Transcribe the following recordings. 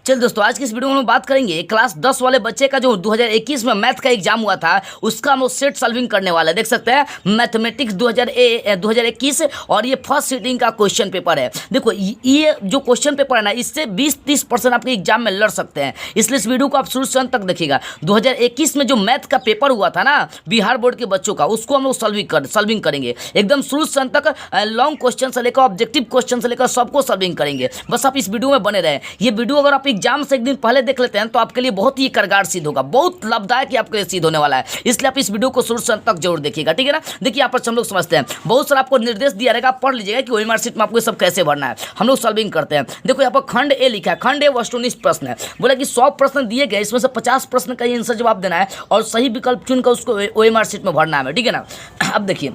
चल दोस्तों, आज की इस वीडियो में हम बात करेंगे क्लास 10 वाले बच्चे का जो 2021 में मैथ का एग्जाम हुआ था उसका हम लोग सेट सॉल्विंग करने वाला है। देख सकते हैं मैथमेटिक्स 2021 और ये फर्स्ट सीटिंग का क्वेश्चन पेपर है। देखो ये जो क्वेश्चन पेपर है ना, इससे 20-30% आपके एग्जाम में लड़ सकते हैं, इसलिए इस वीडियो को आप शुरू से अंत तक देखिएगा। 2021 में जो मैथ का पेपर हुआ था ना बिहार बोर्ड के बच्चों का, उसको हम लोग सॉल्विंग करेंगे एकदम शुरू से अंत तक। लॉन्ग क्वेश्चन से लेकर ऑब्जेक्टिव क्वेश्चन से लेकर सबको सॉल्विंग करेंगे। बस आप इस वीडियो में बने रहे। ये वीडियो अगर आप एग्जाम से एक दिन पहले देख लेते हैं तो आपके लिए बहुत ही कारगर सिद्ध होगा, बहुत लाभदायक आपके लिए सिद्ध होने वाला है। इसलिए आप इस वीडियो को शुरू से अंत तक जरूर देखिएगा, ठीक है ना। देखिए यहाँ पर हम लोग समझते हैं, बहुत सारा आपको निर्देश दिया रहेगा, पढ़ लीजिएगा कि ओएमआर शीट में आपको सब कैसे भरना है। हम लोग सॉल्विंग करते हैं। देखो यहाँ पर खंड ए लिखा है, खंड ए वस्तु 19 प्रश्न है। बोला कि 100 प्रश्न दिए गए, इसमें से 50 प्रश्न का आंसर जवाब देना है और सही विकल्प चुनकर उसको ओएमआर शीट में भरना है, ठीक है ना। अब देखिए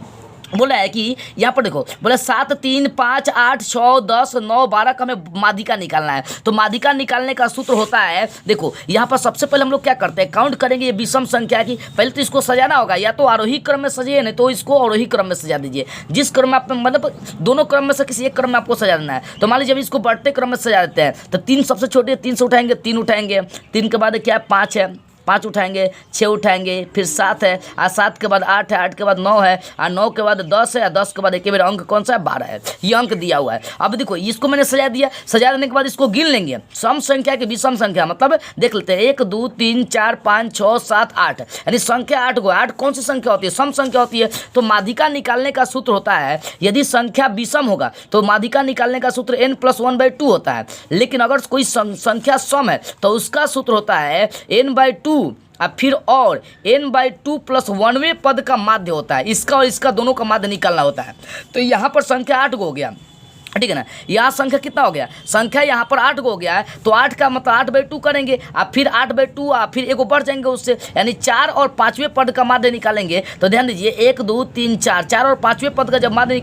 बोला है कि यहाँ पर देखो, बोला 7, 3, 5, 8, 6, 10, 9, 12 का हमें माध्यिका निकालना है। तो माध्यिका निकालने का सूत्र होता है, देखो यहाँ पर सबसे पहले हम लोग क्या करते हैं, काउंट करेंगे ये विषम संख्या की। पहले तो इसको सजाना होगा, या तो आरोही क्रम में सजाइए, नहीं तो इसको अवरोही क्रम में सजा दीजिए। जिस क्रम में आप मतलब दोनों क्रम में से किसी एक क्रम में आपको सजा देना है। तो मान लीजिए जब इसको बढ़ते क्रम में सजा देते हैं तो 3 सबसे छोटे, 3 से उठाएंगे, 3 उठाएंगे, 3 के बाद क्या है 5 है, 5 उठाएंगे, 6 उठाएंगे, फिर 7 है, और 7 के बाद 8 है, 8 के बाद 9 है, और 9 के बाद 10 है, और 10 के बाद एक बार अंक कौन सा है 12 है। ये अंक दिया हुआ है। अब देखो इसको मैंने सजा दिया, सजा देने के बाद इसको गिन लेंगे। सम संख्या की विषम संख्या मतलब देख लेते हैं 1, 2, 3, 4, 5, 6, 7, 8, यानी संख्या 8 को। 8 कौन सी संख्या होती है, सम संख्या होती है। तो माध्यिका निकालने का सूत्र होता है, यदि संख्या विषम होगा तो माध्यिका निकालने का सूत्र n+1/2 होता है। लेकिन अगर कोई संख्या सम है तो उसका सूत्र होता है n/2 अब फिर और n/2 + 1वें पद का माध्य होता है। इसका और इसका दोनों का माध्य निकालना होता है। तो यहाँ पर संख्या 8 को हो गया, ठीक है ना। यहाँ संख्या कितना हो गया, संख्या यहाँ पर 8 को हो गया है। तो 8 का मतलब 8/2 करेंगे, आप फिर 8/2 आप फिर एक बढ़ जाएंगे उससे, यानी 4 और 5वें पद का माध्य निकालेंगे। तो ध्यान दीजिए 1, 2, 3, 4 और 5वें पद का जब माध्य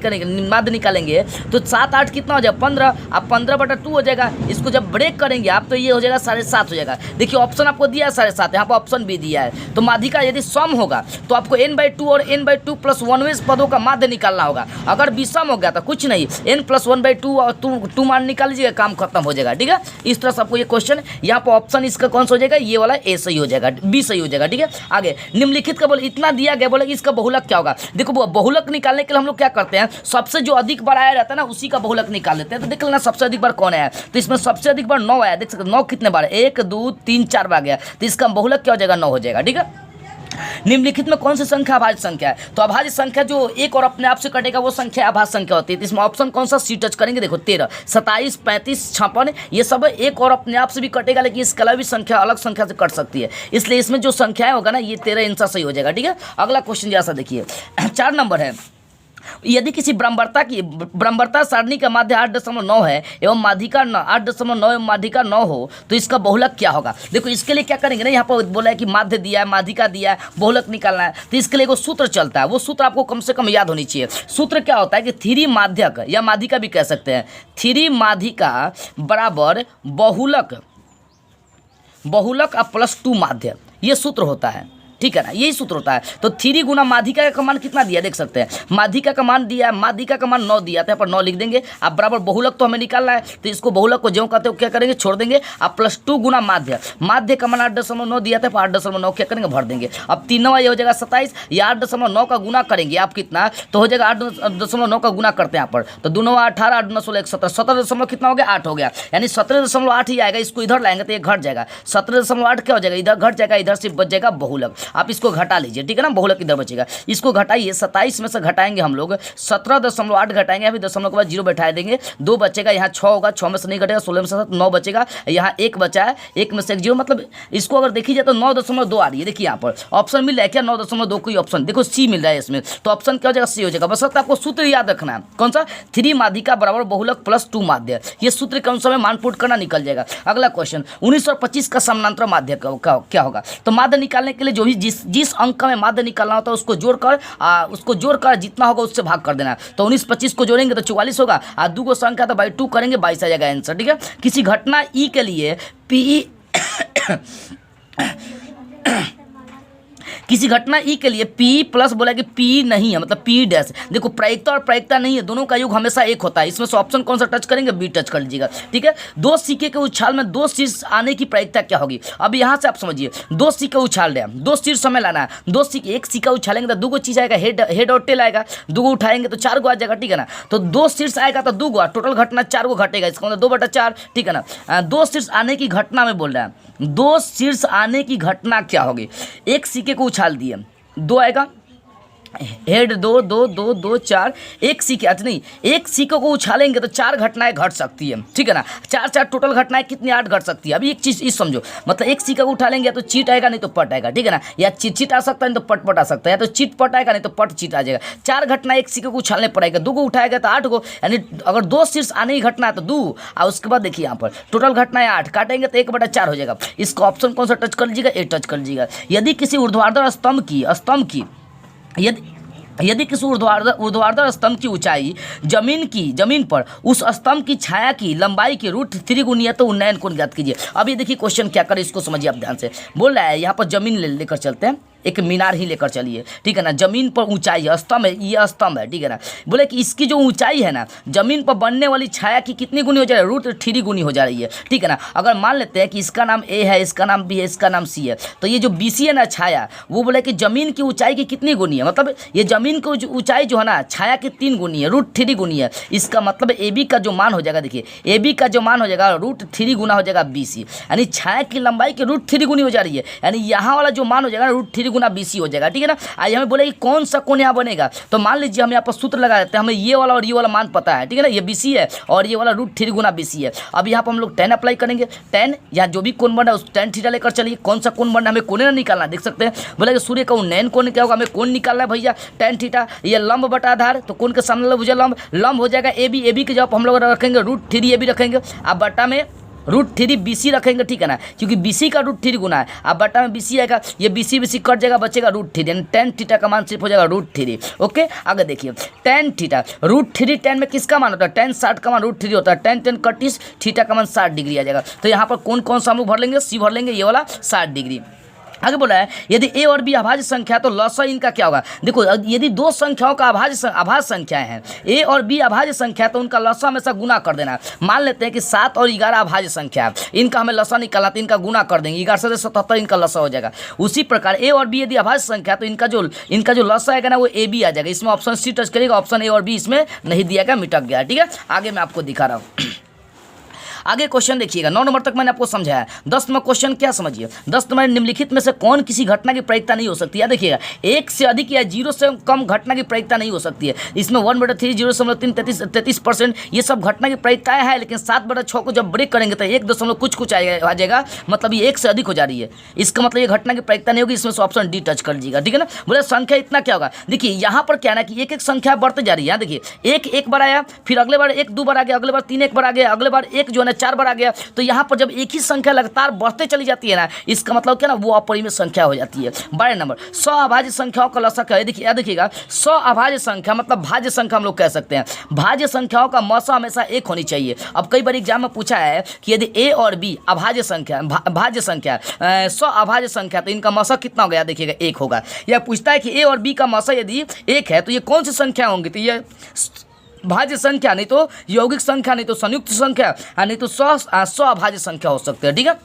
निकालेंगे तो 7, 8 कितना हो जाएगा 15, अब 15/2 हो जाएगा। इसको जब ब्रेक करेंगे आप तो ये हो जाएगा 7.5 हो जाएगा। देखिए ऑप्शन आपको दिया है 7.5, यहाँ पर ऑप्शन भी दिया है। तो माध्यिका यदि सम होगा तो आपको n/2 और n/2 + 1वें पदों का माध्य निकालना होगा। अगर विषम हो गया तो कुछ नहीं, n+1/2 और 2 मान निकाल लीजिएगा, काम खत्म हो जाएगा, ठीक है। इस तरह से आपको ये क्वेश्चन यहाँ पर ऑप्शन इसका कौन सा हो जाएगा, ये वाला ए सही हो जाएगा, बी सही हो जाएगा, ठीक है। आगे निम्नलिखित का बोले इतना दिया गया, बोले इसका बहुलक क्या होगा। देखो बहुलक निकालने के लिए हम लोग क्या करते हैं, सबसे जो अधिक बार आया रहता है ना उसी का बहुलक निकाल लेते हैं। तो देख लेना सबसे अधिक बार कौन आया, तो इसमें सबसे अधिक बार 9 आया। देख सकते 9 कितने बार, 1, 2, 3, 4 बार गया। तो इसका बहुलक क्या हो जाएगा 9 हो जाएगा, ठीक है। निम्नलिखित में कौन सी संख्या अभाज्य संख्या है, तो अभाज्य संख्या जो एक और अपने आप से कटेगा वो संख्या अभाज्य संख्या होती है। तो इसमें ऑप्शन कौन सा सी टच करेंगे, देखो 13, 27, 35, 56 ये सब एक और अपने आप से भी कटेगा, लेकिन इसके अलावा भी संख्या अलग संख्या से कट सकती है। इसलिए इसमें जो संख्याएं होगा ना ये 13 आंसर सही हो जाएगा, ठीक है। अगला क्वेश्चन जैसा देखिए 4 नंबर है, यदि किसी ब्रह्मवर्ता सारणी का माध्य 8.9 है एवं माध्यिका 8.9 एवं माध्यिका 9 हो तो इसका बहुलक क्या होगा। देखो इसके लिए क्या करेंगे ना, यहाँ पर बोला है कि माध्य दिया है, माध्यिका दिया है, बहुलक निकालना है। तो इसके लिए वो सूत्र चलता है, वो सूत्र आपको कम से कम याद होनी चाहिए। सूत्र क्या होता है कि 3 माध्यक या माध्यिका भी कह सकते हैं, 3 माध्यिका बराबर बहुलक +2 माध्य, ये सूत्र होता है, ठीक है ना, यही सूत्र होता है। तो 3 गुना माध्यिका का मान कितना दिया देख सकते हैं, माध्यिका का मान दिया है, माध्यिका का मान 9 दिया था, यहाँ पर 9 लिख देंगे। अब बराबर बहुलक तो हमें निकालना है, तो इसको बहुलक को जो कहते हो क्या करेंगे छोड़ देंगे। अब +2 गुना माध्य का मान 8.9 दिया था, 8.9 क्या करेंगे भर देंगे। अब 3 ये हो जाएगा 27, या 8.9 का गुना करेंगे आप कितना, तो हो जाएगा 8.9 का गुना करते हैं यहाँ पर, तो 2 18, 8 9 16 17, 17 कितना हो गया 8 हो गया, यानी 17.8 ही आएगा। इसको इधर लाएंगे तो ये घट जाएगा, 17.8 क्या हो जाएगा, इधर घट जाएगा, इधर से बच जाएगा बहुलक। आप इसको घटा लीजिए, ठीक है ना, बहुलक इधर बचेगा। इसको घटाइए, 27 में से घटाएंगे हम लोग 17.8 घटाएंगे, अभी दशमलव के बाद 0 बैठा देंगे, 2 बचेगा, यहाँ 6 होगा, 6 में से नहीं घटेगा, 16 में से 9 बचेगा, यहाँ 1 बचा है, 1 में से 1 0, मतलब इसको अगर देखी जाए तो 9.2 आ रही है। देखिए यहाँ पर ऑप्शन मिल रहा है क्या 9.2, कोई ऑप्शन देखो सी मिल रहा है इसमें, तो ऑप्शन क्या हो जाएगा सी हो जाएगा। बस आपको सूत्र याद रखना है, कौन सा, 3 माध्यिका बराबर बहुलक +2 माध्य, ये सूत्र के अनुसार में मान पुट करना निकल जाएगा। अगला क्वेश्चन 19 और 25 का समानांतर माध्य क्या होगा। तो माध्य निकालने के लिए जो भी जिस अंक में माध्य निकालना होता है उसको जोड़कर जितना होगा उससे भाग कर देना। तो 19 25 को जोड़ेंगे तो 44 होगा, और 2 को संख्या तो 2 करेंगे 22 आ जाएगा आंसर, ठीक है। किसी घटना ई के लिए पी किसी घटना ई के लिए पी प्लस बोला कि पी नहीं है, मतलब पी डैश। देखो प्रायिकता और प्रायिकता नहीं है, दोनों का योग हमेशा एक होता है। इसमें से ऑप्शन कौन सा टच करेंगे? बी टच कर लीजिएगा, ठीक है। दो सिक्के के उछाल में दो शीर्ष आने की प्रायिकता क्या होगी? अब यहाँ से आप समझिए, दो सिक्के उछाल रहे हैं, दो शीर्ष समय लाना है, दो सिक्के, एक सिक्का उछालेंगे तो दो गो चीज आएगा, हेड और टेल आएगा, दो गो उठाएंगे तो चार गो आ जाएगा, ठीक है ना। तो दो शीर्ष आएगा तो दो गो, टोटल घटना चार गो घटेगा, इसका मतलब 2/4, ठीक है ना। दो शीर्ष आने की घटना में बोल रहा है, दो शीर्ष आने की घटना क्या होगी? एक सिक्के को उछाल दिए, दो आएगा, हेड दो दो दो दो चार, एक सिक्के, अच्छा नहीं, एक सिक्के को उछालेंगे तो चार घटनाएं घट सकती है, ठीक है ना। चार चार टोटल घटनाएं कितनी? 8 घट सकती है। अभी एक चीज इस समझो, मतलब एक सिक्का को उछालेंगे तो चीट आएगा नहीं तो पट आएगा, ठीक है ना, या चिट आ सकता है नहीं तो पट आ सकता है, या तो चिट पट आएगा नहीं तो पट चिट आ जाएगा। चार घटना एक सिक्के को उछालने पड़ेगा, दो को उठाएगा तो 8 गो, यानी अगर दो शीर्ष आने की घटना है तो 2, और उसके बाद देखिए यहाँ पर टोटल घटनाएं 8, काटेंगे तो 1/4 हो जाएगा। इसका ऑप्शन कौन सा टच कर लीजिएगा? ए टच कर लीजिएगा। यदि किसी ऊर्ध्वाधर स्तंभ की यदि किसी ऊर्ध्वाधर स्तंभ की ऊंचाई जमीन पर उस स्तंभ की छाया की लंबाई की √3 गुनी है तो उन्नयन कोण ज्ञात कीजिए। अब ये देखिए क्वेश्चन क्या करे, इसको समझिए आप ध्यान से। बोल रहा है यहाँ पर जमीन लेकर चलते हैं, एक मीनार ही लेकर चलिए, ठीक है ना। जमीन पर ऊंचाई है, स्तंभ है, ये स्तंभ है, ठीक है ना। बोले कि इसकी जो ऊंचाई है ना, जमीन पर बनने वाली छाया की कितनी गुनी हो जा रही है? √3 गुनी हो जा रही है, ठीक है ना। अगर मान लेते हैं कि इसका नाम ए है, इसका नाम बी है, इसका नाम सी है, तो ये जो BC है ना छाया, वो बोले कि जमीन की ऊंचाई की कितनी गुनी है? मतलब ये जमीन की ऊंचाई जो है ना छाया की 3 गुनी है, √3 गुनी है। इसका मतलब AB का जो मान हो जाएगा, देखिए AB का जो मान हो जाएगा √3 गुना हो जाएगा BC, यानी छाया की लंबाई की √3 गुनी हो जा रही है, यानी यहाँ वाला जो मान हो जाएगा √3 गुना BC हो जाएगा, ठीक है ना। आज हमें बोले कि कौन सा कोण यहाँ बनेगा, तो मान लीजिए हम यहाँ पर सूत्र लगा देते हैं, हमें ये वाला और ये वाला मान पता है, ठीक है ना। ये BC है और ये वाला √3 गुना BC है। अब यहाँ पर हम लोग tan अप्लाई करेंगे, tan या जो भी कोण बन रहा है उस tan थीटा लेकर चलिए। कौन सा कोण बनना है, हमें कोण ना निकालना, देख सकते हैं। बोले कि सूर्य का उन्नयन कोण क्या होगा? हमें कोण निकालना है भैया, tan थीटा। ये लंब बटा आधार, तो कोण के सामने भुजा लंब हो जाएगा AB के जवाब हम लोग रखेंगे √3 AB रखेंगे, अब बटा में √3 BC रखेंगे, ठीक है ना, क्योंकि BC का √3 गुना है। अब बटा में BC आएगा, ये BC कट जाएगा, बचेगा √3, यानी tan थीटा का मान सिर्फ हो जाएगा √3। ओके, आगे देखिए tan थीटा √3, tan में किसका मान होता है? tan 60 का मान √3 होता है, tan 30 थीटा का मान 60 डिग्री आ जाएगा। तो यहाँ पर कौन सा हम लोग भर लेंगे? सी भर लेंगे, ये वाला 60 डिग्री। आगे बोला है यदि A और B अभाज्य संख्या तो लसा इनका क्या होगा? देखो यदि दो संख्याओं का अभाज्य संख्याएं हैं, A और B अभाज्य संख्या, तो उनका लसा हमेशा गुना कर देना। मान लेते हैं कि 7 और 11 अभाज्य संख्या है, इनका हमें लसा निकालना, तो इनका गुना कर देंगे, 11 से 77 इनका लसा हो जाएगा। उसी प्रकार A और B यदि अभाज्य संख्या, तो इनका जो लसा आएगा ना वो AB आ जाएगा। इसमें ऑप्शन सी टच करेगा, ऑप्शन A और B इसमें नहीं दिया गया, मिटक गया, ठीक है। आगे मैं आपको दिखा रहा हूँ। आगे क्वेश्चन देखिएगा, 9 नंबर तक मैंने आपको समझाया। 10 नंबर क्वेश्चन क्या समझिए, 10 नंबर निम्नलिखित में से कौन किसी घटना की प्रायिकता नहीं हो सकती है? देखिएगा, 1 से अधिक या 0 से कम घटना की प्रायिकता नहीं हो सकती है। इसमें 1/3 0.3 33% ये सब घटना की प्रायिकताएं हैं, लेकिन 7/6 को जब ब्रेक करेंगे तो 1 कुछ आ जाएगा, मतलब ये 1 से अधिक हो जा रही है। इसका मतलब ये घटना की प्रायिकता नहीं होगी। इसमें से ऑप्शन डी टच कर लीजिएगा, ठीक है ना। बोले संख्या इतना क्या होगा? देखिए यहाँ पर क्या है ना कि एक संख्या बढ़ते जा रही है। देखिए एक बार आया, फिर अगले बार 1 2 बार आ गया, अगले बार 3 1 बार आ गया, अगले बार 1 जो है ना 4 बार आ गया। तो यहाँ पर जब एक ही संख्या लगातार बढ़ते चली जाती है ना, इसका मतलब क्या ना, वो अपरिमेय संख्या हो जाती है। 12 नंबर, 100 अभाज्य संख्याओं का लसा क्या है? देखिएगा 100 अभाज्य संख्या मतलब भाज्य संख्या हम लोग कह सकते हैं। भाज्य संख्याओं का मौसा हमेशा 1 होनी चाहिए। अब कई बार एग्जाम में पूछा है कि यदि A और B अभाज्य संख्या, भाज्य संख्या 100 अभाज्य संख्या, तो इनका मौसा कितना हो गया? देखिएगा 1 होगा। या पूछता है कि A और B का मौसा यदि 1 है तो ये कौन सी संख्या होंगी? तो ये भाज्य संख्या, नहीं तो यौगिक संख्या, नहीं तो संयुक्त संख्या, नहीं तो 100 अभाज्य संख्या हो सकते हैं, ठीक है।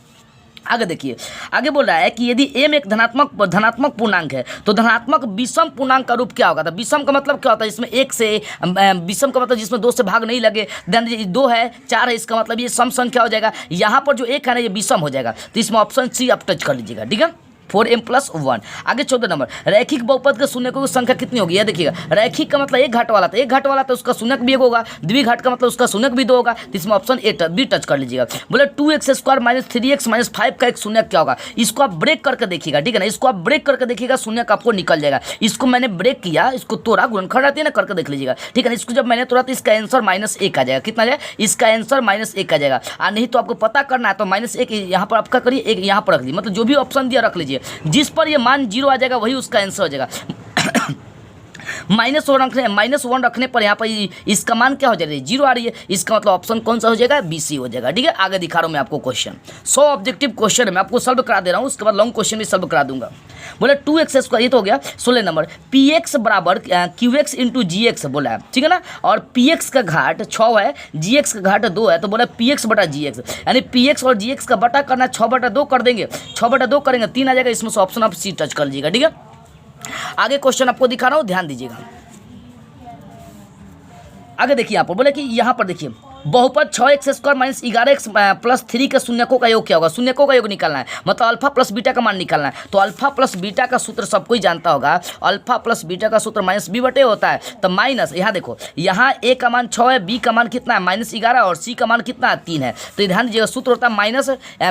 आगे देखिए, आगे बोल रहा है कि यदि m एक धनात्मक पूर्णांक है तो धनात्मक विषम पूर्णांक का रूप क्या होगा? तो विषम का मतलब क्या होता है? इसमें 1 से विषम का मतलब जिसमें 2 से भाग नहीं लगे, देन 2 है 4 है, इसका मतलब ये सम संख्या हो जाएगा। यहाँ पर जो 1 है ना ये विषम हो जाएगा, तो इसमें ऑप्शन सी आप टच कर लीजिएगा, ठीक है। 4m+1। आगे 14 नंबर, रैखिक बहुपद के शून्यकों की संख्या कितनी होगी? यह देखिएगा, रैखिक का मतलब एक घाट वाला था, एक घाट वाला तो उसका शून्यक भी 1 होगा, द्विघाट का मतलब उसका शून्यक भी 2 होगा। तो इसमें ऑप्शन बी टच कर लीजिएगा। बोले 2x² - 3x - 5 का एक शून्यक क्या होगा? इसको आप ब्रेक करके देखिएगा, ठीक है ना। इसको आप ब्रेक करके देखिएगा, शून्यक आपको निकल जाएगा। इसको मैंने ब्रेक किया, इसको तोड़ा, गुणनखंड रहती है ना, करके देख लीजिएगा, ठीक है ना। इसको जब मैंने तोड़ा तो इसका आंसर -1 आ जाएगा। कितना जाएगा? इसका आंसर -1 आ जाएगा। नहीं तो आपको पता करना है तो -1 यहाँ पर आपका करिए, 1 यहाँ पर रख लीजिए, मतलब जो भी ऑप्शन दिया रख लीजिए, जिस पर ये मान 0 आ जाएगा वही उसका आंसर हो जाएगा। -1 रखने पर यहाँ पर इसका मान क्या हो जाएगा, 0 आ रही है। इसका मतलब ऑप्शन कौन सा हो जाएगा, BC हो जाएगा। ठीक है, आगे दिखा रहा हूँ मैं आपको क्वेश्चन। 100 ऑब्जेक्टिव क्वेश्चन है, मैं आपको सॉल्व करा दे रहा हूँ, उसके बाद लॉन्ग क्वेश्चन भी सॉल्व करा दूंगा। बोले 2x², ये तो हो गया 16 नंबर। px बराबर qx इंटू gx बोला है, ठीक है ना। और px का घाट 6 है, gx का घाट 2 है, तो बोला px बटा gx, यानी px और gx का बटा करना 6/2 कर देंगे, 6/2 करेंगे 3 आ जाएगा। इसमें से ऑप्शन आप C टच कर लीजिएगा। ठीक है, आगे क्वेश्चन आपको दिखा रहा हूँ, ध्यान दीजिएगा। आगे देखिए यहाँ पर बोले कि यहाँ पर देखिए बहुपद 6x² - 11x + 3 के शून्यकों का योग क्या होगा, शून्यकों का योग निकालना है, मतलब अल्फा प्लस बीटा का मान निकालना है। तो अल्फा प्लस बीटा का सूत्र सब कोई जानता होगा, अल्फा प्लस बीटा का सूत्र -b/a होता है। तो माइनस, यहाँ देखो, यहाँ a का मान 6 है, b का मान कितना है -11 और c का मान कितना है 3 है। तो ध्यान दीजिएगा, सूत्र होता है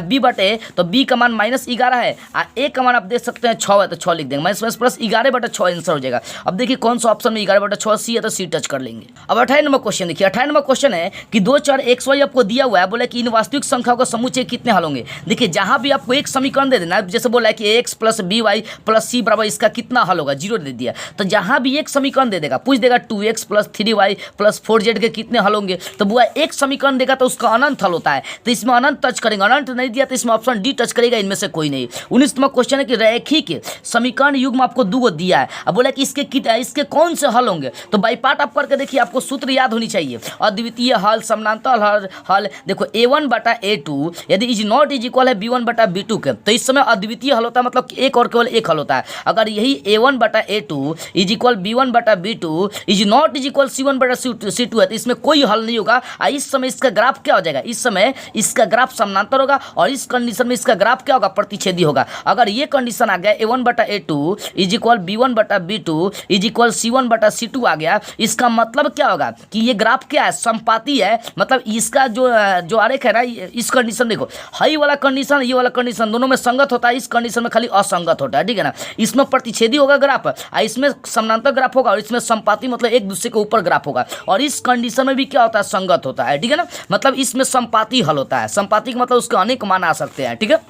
-b/a, तो b का मान -11 है, a का मान आप देख सकते हैं 6 है, तो 6 लिख देंगे, -+11/6 आंसर हो जाएगा। अब देखिए कौन सा ऑप्शन में 11/6 C है, तो C टच कर लेंगे। अब 28 नंबर क्वेश्चन देखिए, 28 नंबर क्वेश्चन है कि 2, 4, XY आपको दिया हुआ है, बोले कि इन वास्तविक संख्याओं का समुच्चय कितने हल होंगे। देखिए जहां भी आपको एक समीकरण दे देना है, जैसे बोला है कि ax + by + c बराबर इसका कितना हल होगा, 0 दे दिया, तो जहां भी एक समीकरण दे देगा, पूछ देगा 2x + 3y + 4z के कितने हल होंगे, तो बुआ एक समीकरण देगा तो उसका अनंत हल होता है, तो इसमें अनंत टच करेंगे, अनंत नहीं दिया तो इसमें ऑप्शन D टच करेगा, इनमें से कोई नहीं। 19 नंबर क्वेश्चन है कि रैखिक समीकरण युग्म आपको 2 दिया है, अब बोला कि इसके कौन से हल होंगे, तो बाई पार्ट आप करके देखिए, आपको सूत्र याद होनी चाहिए। अद्वितीय हल, समानांतर हल, देखो a1/a2 यदि इज नॉट इज इक्वल है b1/b2 के, तो इस समय अद्वितीय हल होता है, मतलब एक और केवल एक हल होता है। अगर यही a1/a2 is equal b1/b2 is not is equal c1/c2 है, तो इसमें कोई हल नहीं होगा। इस समय इसका ग्राफ क्या हो जाएगा, इस समय इसका ग्राफ समानांतर होगा, और इस कंडीशन में इसका ग्राफ क्या होगा, प्रतिच्छेदी होगा। अगर ये कंडीशन आ गया a1/a2 is equal b1/b2 is equal c1/c2 आ गया, इसका मतलब क्या होगा कि ये ग्राफ क्या है, संपाती है, मतलब इसका जो आरेख है ना, इस कंडीशन देखो, हाई वाला कंडीशन, ये वाला कंडीशन दोनों में संगत होता है, इस कंडीशन में खाली असंगत होता है। ठीक है ना, इसमें प्रतिच्छेदी होगा ग्राफ, इसमें समानांतर ग्राफ होगा, और इसमें संपाती मतलब एक दूसरे के ऊपर ग्राफ होगा, और इस कंडीशन में भी क्या होता है, संगत होता है। ठीक है ना, मतलब इसमें संपाती हल होता है, संपाती का मतलब उसके अनेक मान आ सकते हैं। ठीक है,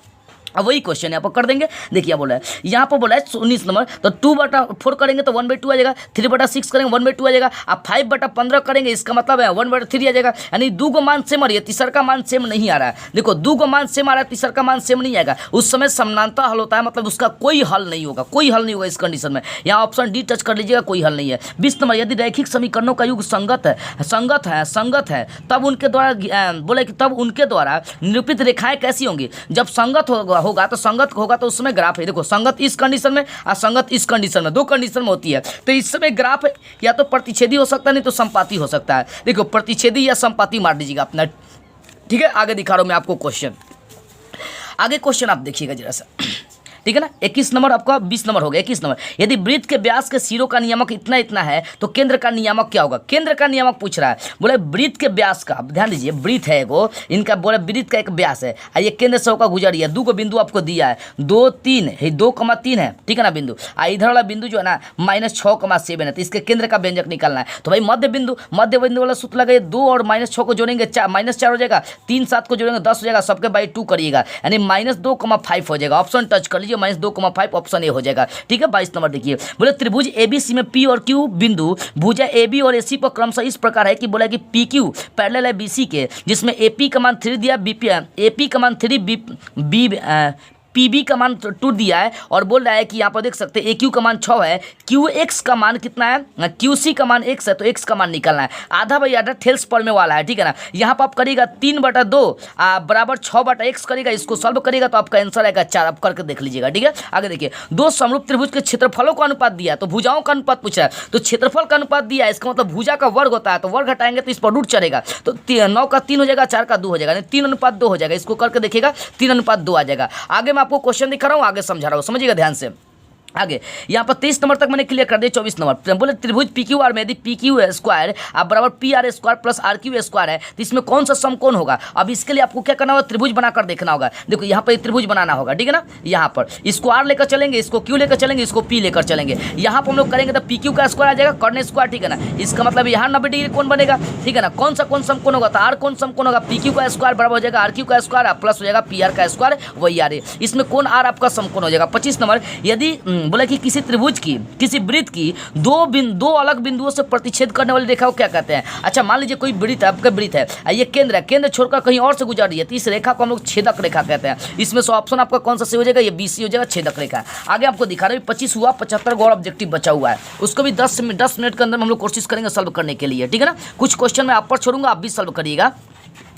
अब वही क्वेश्चन यहाँ पर कर देंगे। देखिए बोला है, यहाँ पर बोला है 19 नंबर, तो 2/4 करेंगे तो 1/2 आ जाएगा, 3/6 करेंगे 1/2 आ जाएगा, अब 5/15 करेंगे, इसका मतलब है 1/3 आ जाएगा, यानी 2 को मान सेम आ रही है, तीसरा का मान सेम नहीं आ रहा है। देखो 2 को मान सेम आ रहा है, तीसरा का मान सेम नहीं आएगा, उस समय समानांतर हल होता है, मतलब उसका कोई हल नहीं होगा, कोई हल नहीं होगा इस कंडीशन में। यहाँ ऑप्शन D टच कर लीजिएगा, कोई हल नहीं है। 20 नंबर, यदि रैखिक समीकरणों का युग संगत है तब उनके द्वारा बोले कि तब उनके द्वारा निरूपित रेखाएं कैसी होंगी। जब संगत होगा तो संगत होगा तो उस समय ग्राफ है, देखो संगत इस कंडीशन में और संगत इस कंडीशन में, 2 कंडीशन में होती है, तो इस समय ग्राफ या तो प्रतिच्छेदी हो सकता है, नहीं तो संपाती हो सकता है। देखो प्रतिच्छेदी या संपाती मार दीजिएगा अपना। ठीक है, आगे दिखा रहा हूं मैं आपको क्वेश्चन। आगे क्वेश्चन आप देखिएगा जरा सा, ठीक है ना। 21 नंबर आपका 20 नंबर हो गया। 21 नंबर, यदि वृत्त के व्यास के सिरों का नियामक इतना इतना है तो केंद्र का नियामक क्या होगा। केंद्र का नियामक पूछ रहा है, बोले वृत्त के व्यास का, ध्यान दीजिए वृत्त है एगो, इनका बोले वृत्त का एक व्यास है, ये केंद्र से होकर गुजरी है, 2 को बिंदु आपको दिया है, 2, 3 है, 2,3 है, ठीक है ना बिंदु, इधर वाला बिंदु जो है ना -6,7 है, तो इसके केंद्र का व्यंजक निकालना है। तो भाई मध्य बिंदु वाला सूत्र लगाइए, 2 और -6 को जोड़ेंगे -4 हो जाएगा, 3, 7 को जोड़ेंगे 10 हो जाएगा, सबके बाई 2 करिएगा, यानी -2,5 हो जाएगा। ऑप्शन टच कर लीजिए, -2,5 ऑप्शन ए हो जाएगा। ठीक है, 22 नंबर देखिए, बोले त्रिभुज एबीसी में पी और क्यू बिंदु भुजा एबी और एसी पर क्रमशः इस प्रकार है कि बोला कि पी क्यू पैरेलल है बीसी के, जिसमें एपी का मान 3 दिया, एपी का मान 3, पीबी का मान 2 दिया है, और बोल रहा है कि यहाँ पर देख सकते हैं ए क्यू का मान 6 है, क्यू एक्स का मान कितना है, क्यू सी का मान x है, तो x का मान निकालना है। आधा बाई आधा ठेल्स पर में वाला है, ठीक है ना। यहाँ पर आप करिएगा 3/2 बराबर 6/x करिएगा, इसको सॉल्व करिएगा तो आपका आंसर आएगा 4, आप करके देख लीजिएगा। ठीक है, आगे देखिए, 2 समरूप त्रिभुज के क्षेत्रफलों का अनुपात दिया है, तो भुजाओं का अनुपात पूछा है, तो क्षेत्रफल का अनुपात दिया है, इसका मतलब भुजा का वर्ग होता है, तो वर्ग हटाएंगे तो इस पर रूट चढ़ेगा, तो 9 का 3 हो जाएगा, 4 का 2 हो जाएगा, 3:2 हो जाएगा, इसको करके देखिएगा 3:2 आ जाएगा। आगे मैं आपको क्वेश्चन दिखा रहा हूँ, आगे समझा रहा हूँ, समझिएगा ध्यान से। आगे यहाँ पर 23 नंबर तक मैंने क्लियर कर दिया। 24 नंबर बोले त्रिभुज पी क्यू आर में यदि पी क्यू स्क्वायर आप बराबर P R square plus R Q square है, तो इसमें कौन सा समकोण होगा। अब इसके लिए आपको क्या करना होगा, त्रिभुज बनाकर देखना होगा। देखो यहाँ पर त्रिभुज बनाना होगा, ठीक है ना। यहाँ पर इसको आर लेकर चलेंगे, इसको क्यू लेकर चलेंगे, इसको पी लेकर चलेंगे। यहाँ पर हम लोग करेंगे तो पी क्यू का स्क्वायर आ जाएगा, कर्ण स्क्वायर, ठीक है ना। इसका मतलब यहाँ 90 डिग्री कोण बनेगा, ठीक है ना। कौन सा कौन समकोण होगा, तो आर कौन समकोण होगा, पी क्यू का स्क्वायर बराबर हो जाएगा आर क्यू का स्क्वायर प्लस हो जाएगा पी आर का स्क्वायर, वही आ रही, इसमें कौन आर आपका समकोण हो जाएगा। 25 नंबर यदि बोला कि किसी त्रिभुज की, किसी वृत्त की दो अलग बिंदुओं से प्रतिच्छेद करने वाली रेखा को क्या कहते हैं। अच्छा मान लीजिए कोई वृत्त है, आपका वृत्त है, ये केंद्र है, केंद्र छोड़कर कहीं और से गुजर रही है, तो इस रेखा को हम लोग छेदक रेखा कहते हैं। इसमें से ऑप्शन आपका कौन सा सही हो जाएगा, ये BC हो जाएगा, छेदक रेखा। आगे आपको दिखा रहे 25 हुआ, 75 और ऑब्जेक्टिव बचा हुआ है, उसको भी 10 मिनट के अंदर हम लोग कोशिश करेंगे सॉल्व करने के लिए, ठीक है ना। कुछ क्वेश्चन मैं आप पर छोड़ूंगा, आप भी सॉल्व करिएगा।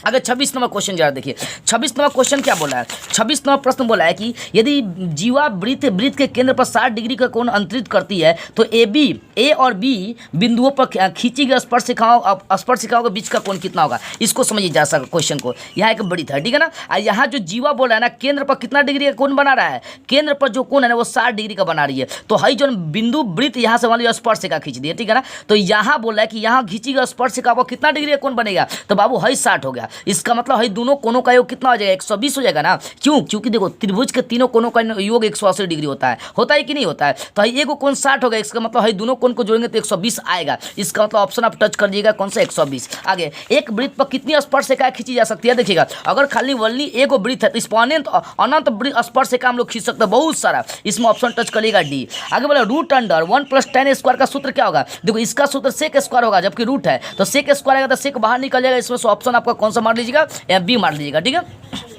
अगर 26 नंबर क्वेश्चन जरा देखिए, 26 नंबर क्वेश्चन क्या बोला है, 26 नंबर प्रश्न बोला है कि यदि जीवा वृत्त के केंद्र पर 60 डिग्री का कोण अंतरित करती है तो ए और बी बिंदुओं पर खींची गई स्पर्शिकाओं के बीच का कोण कितना होगा। इसको समझिए जा सका क्वेश्चन को, यहाँ एक बड़ी था, ठीक है ना। यहाँ जो जीवा बोला है ना, केंद्र पर कितना डिग्री का कोण बना रहा है, केंद्र पर जो कोण है ना वो 60 डिग्री का बना रही है। तो हई जो बिंदु वृत्त यहाँ से मान लीजिए स्पर्शिका खींच दी है, ठीक है ना। तो यहाँ बोला है कि यहाँ खींची गई स्पर्शिका पर कितना डिग्री का कोण बनेगा, तो बाबू हई 60 हो गया। इसका मतलब है दोनों कोनों का योग कितना हो जाएगा, 120 हो जाएगा ना। क्यों, क्योंकि देखो त्रिभुज के तीनों कोनों का योग 180 डिग्री होता है कि नहीं होता है। तो एक कोण 60 होगा, इसका मतलब है दोनों कोण को जोड़ेंगे तो 120 आएगा। इसका मतलब ऑप्शन आप टच कर दीजिएगा कौन सा, 120। आगे एक वृत्त पर कितनी स्पर्शिकाएं खींची जा सकती है, देखिएगा अगर खाली वनली एक वृत्त है तो इस पर अनंत स्पर्शिका हम लोग खींच सकते हैं, बहुत सारा। इसमें ऑप्शन टच करिएगा डी। आगे बोला रूट अंडर 1 + tan स्क्वायर का सूत्र क्या होगा। देखो इसका सूत्र सेक स्क्वायर होगा, जबकि रूट है तो सेक स्क्वायर आएगा तो सेक बाहर निकल जाएगा। इसमें से ऑप्शन आपका कौन सा मार लीजिएगा, बी मार लीजिएगा, ठीक है।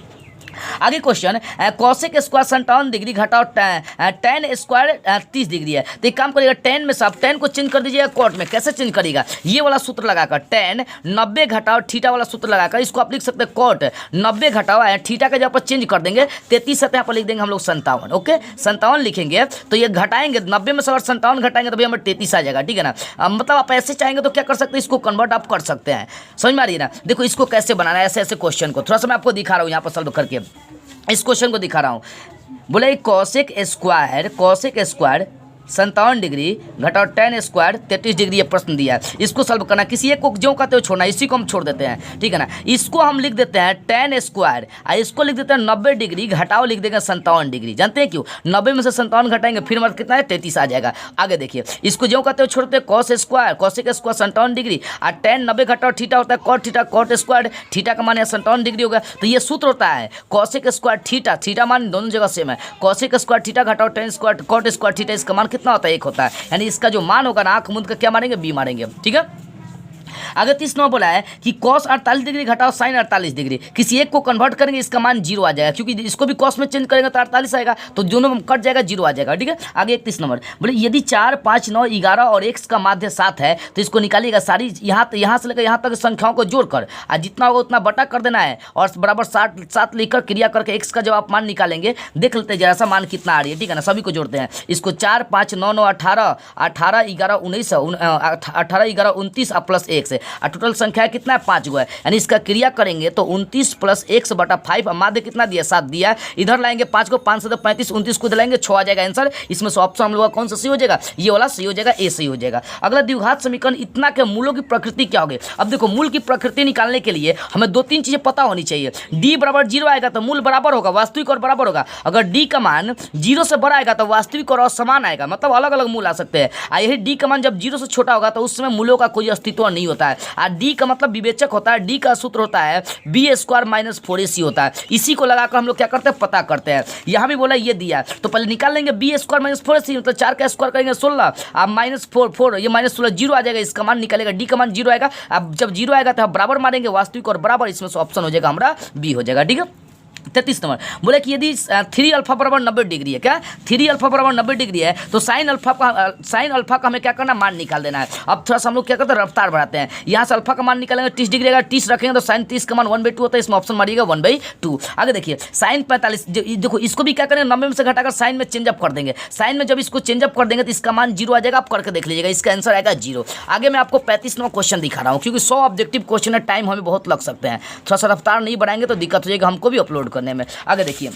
आगे क्वेश्चन, कॉसेक स्क्वायर 57 डिग्री घटाओ tan स्क्वायर 30 डिग्री है। तो एक काम करिएगा, tan में से आप tan को चेंज कर दीजिएगा कॉट में। कैसे चेंज करिएगा, ये वाला सूत्र लगाकर tan 90 घटाओ थीटा वाला सूत्र लगाकर इसको आप लिख सकते हैं कॉट 90 घटाओ थीटा का जब आप चेंज कर देंगे 33 यहाँ पर लिख देंगे हम लोग 57। ओके 57 लिखेंगे तो ये घटाएंगे 90 में से अगर 57 घटाएंगे तो भी हमें 33 आ जाएगा, ठीक है ना। मतलब आप ऐसे चाहेंगे तो क्या कर सकते हैं, इसको कन्वर्ट आप कर सकते हैं, समझ में आ रही है ना। देखो इसको कैसे बनाना है, ऐसे क्वेश्चन को थोड़ा सा मैं आपको दिखा रहा हूँ यहाँ पर सॉल्व करके, इस क्वेश्चन को दिखा रहा हूं। बोले कॉसेक स्क्वायर 57 डिग्री घटाओ tan स्क्वायर 33 डिग्री, ये प्रश्न दिया है। इसको सॉल्व करना, किसी एक को जो कहते हो छोड़ना, इसी को हम छोड़ देते हैं, ठीक है ना। इसको हम लिख देते हैं tan स्क्वायर, इसको लिख देते हैं 90 डिग्री घटाओ लिख देंगे 57 डिग्री। जानते हैं क्यों, 90 में से 57 घटाएंगे फिर हमारा कितना है 33 आ जाएगा। आगे देखिए इसको जो कहते हो छोड़ते हैं कॉसेक स्क्वायर 57 डिग्री और tan 90 घटाओ थीटा होता है कॉट स्क्वायर, थीटा का मान 57 डिग्री होगा। तो ये सूत्र होता है कॉसेक स्क्वायर थीटा मान दोनों जगह सेम है, कॉसेक स्क्वायर थीटा घटाओ tan square cot square theta, इसका मान कितना होता है, एक होता है। यानी इसका जो मान होगा ना आंख मूंद का क्या मारेंगे, बी मारेंगे, ठीक है। अगर 30 नंबर बोला है कि cos 48 डिग्री घटाओ sin 48 डिग्री, किसी एक को कन्वर्ट करेंगे इसका मान 0 आ जाएगा, क्योंकि इसको भी cos में चेंज करेंगे तो 48 आएगा, तो दोनों में कट जाएगा 0 आ जाएगा, ठीक है। आगे 31 नंबर बोले यदि 4, 5, 9, 11 और x का माध्य 7 है तो इसको निकालिएगा सारी यहाँ से लेकर यहाँ तक संख्याओं को जोड़कर और जितना होगा उतना बटा कर देना है और बराबर 7 लिखकर क्रिया करके x का जब आप मान निकालेंगे देख लेते हैं जरा सा मान कितना आ रही है, ठीक है ना। सभी को जोड़ते हैं, इसको 4, 5, 9, 9, 18, 11, 19, 18, 11, 29 प्लस 1 से टोटल संख्या कितना है 5 गो है। यानी इसका क्रिया करेंगे तो 29 + x बटा 5, माध्य कितना दिया 7 दिया, इधर लाएंगे 5 को, 5 से 35, 29 को लाएंगे 6 आ जाएगा आंसर। इसमें से ऑप्शन हम लोग कौन सा सही हो जाएगा, ये वाला सही हो जाएगा, ए सही हो जाएगा। अगला द्विघात समीकरण इतना के मूलों की प्रकृति क्या होगी। अब देखो मूल की प्रकृति निकालने के लिए हमें 2-3 चीजें पता होनी चाहिए। d बराबर 0 आएगा तो मूल बराबर होगा, वास्तविक और बराबर होगा। अगर d का मान 0 से बड़ा आएगा तो वास्तविक और असमान आएगा, मतलब अलग अलग मूल आ सकते हैं। यही d का मान जब 0 से छोटा होगा तो उस समय मूलों का कोई अस्तित्व नहीं होता है। और d का मतलब विवेचक होता है, डी का सूत्र होता है b² - 4ac होता है। इसी को लगाकर हम लोग क्या करते हैं, पता करते हैं। यहाँ भी बोला ये दिया तो पहले निकाल लेंगे b² - 4ac, मतलब 4 का स्क्वायर करेंगे 16 अब -4 ये -16 0 आ जाएगा, इसका मान निकालेगा, डी का मान 0 आएगा। अब जब 0 आएगा तो बराबर मारेंगे वास्तविक और बराबर, इसमें से ऑप्शन हो जाएगा हमारा बी हो जाएगा, ठीक है। 33 नंबर बोले कि यदि 3 अल्फा बराबर 90 डिग्री है, क्या 3 अल्फा बराबर 90 डिग्री है तो साइन अल्फा का हमें क्या करना, मान निकाल देना है। अब थोड़ा सा हम लोग क्या करते हैं, रफ्तार बढ़ाते हैं। यहाँ से अल्फा का मान निकालेंगे 30 डिग्री, अगर 30 रखेंगे तो साइन 30 का मान 1/2 होता है, इसमें ऑप्शन मारिएगा 1/2। आगे देखिए साइन 45, देखो इसको भी क्या करेंगे 90 में से घटाकर साइन में चेंजअप कर देंगे। साइन में जब इसको चेंजअप कर देंगे तो इसका मान 0 आ जाएगा, आप करके देख लीजिएगा, इसका आंसर आएगा 0। आगे मैं आपको 35 नंबर क्वेश्चन दिखा रहा हूँ, क्योंकि 100 ऑब्जेक्टिव क्वेश्चन है, टाइम हमें बहुत लग सकते हैं, थोड़ा सा रफ्तार नहीं बढ़ाएंगे तो दिक्कत हो जाएगा हमको भी अपलोड करने में। आगे देखिए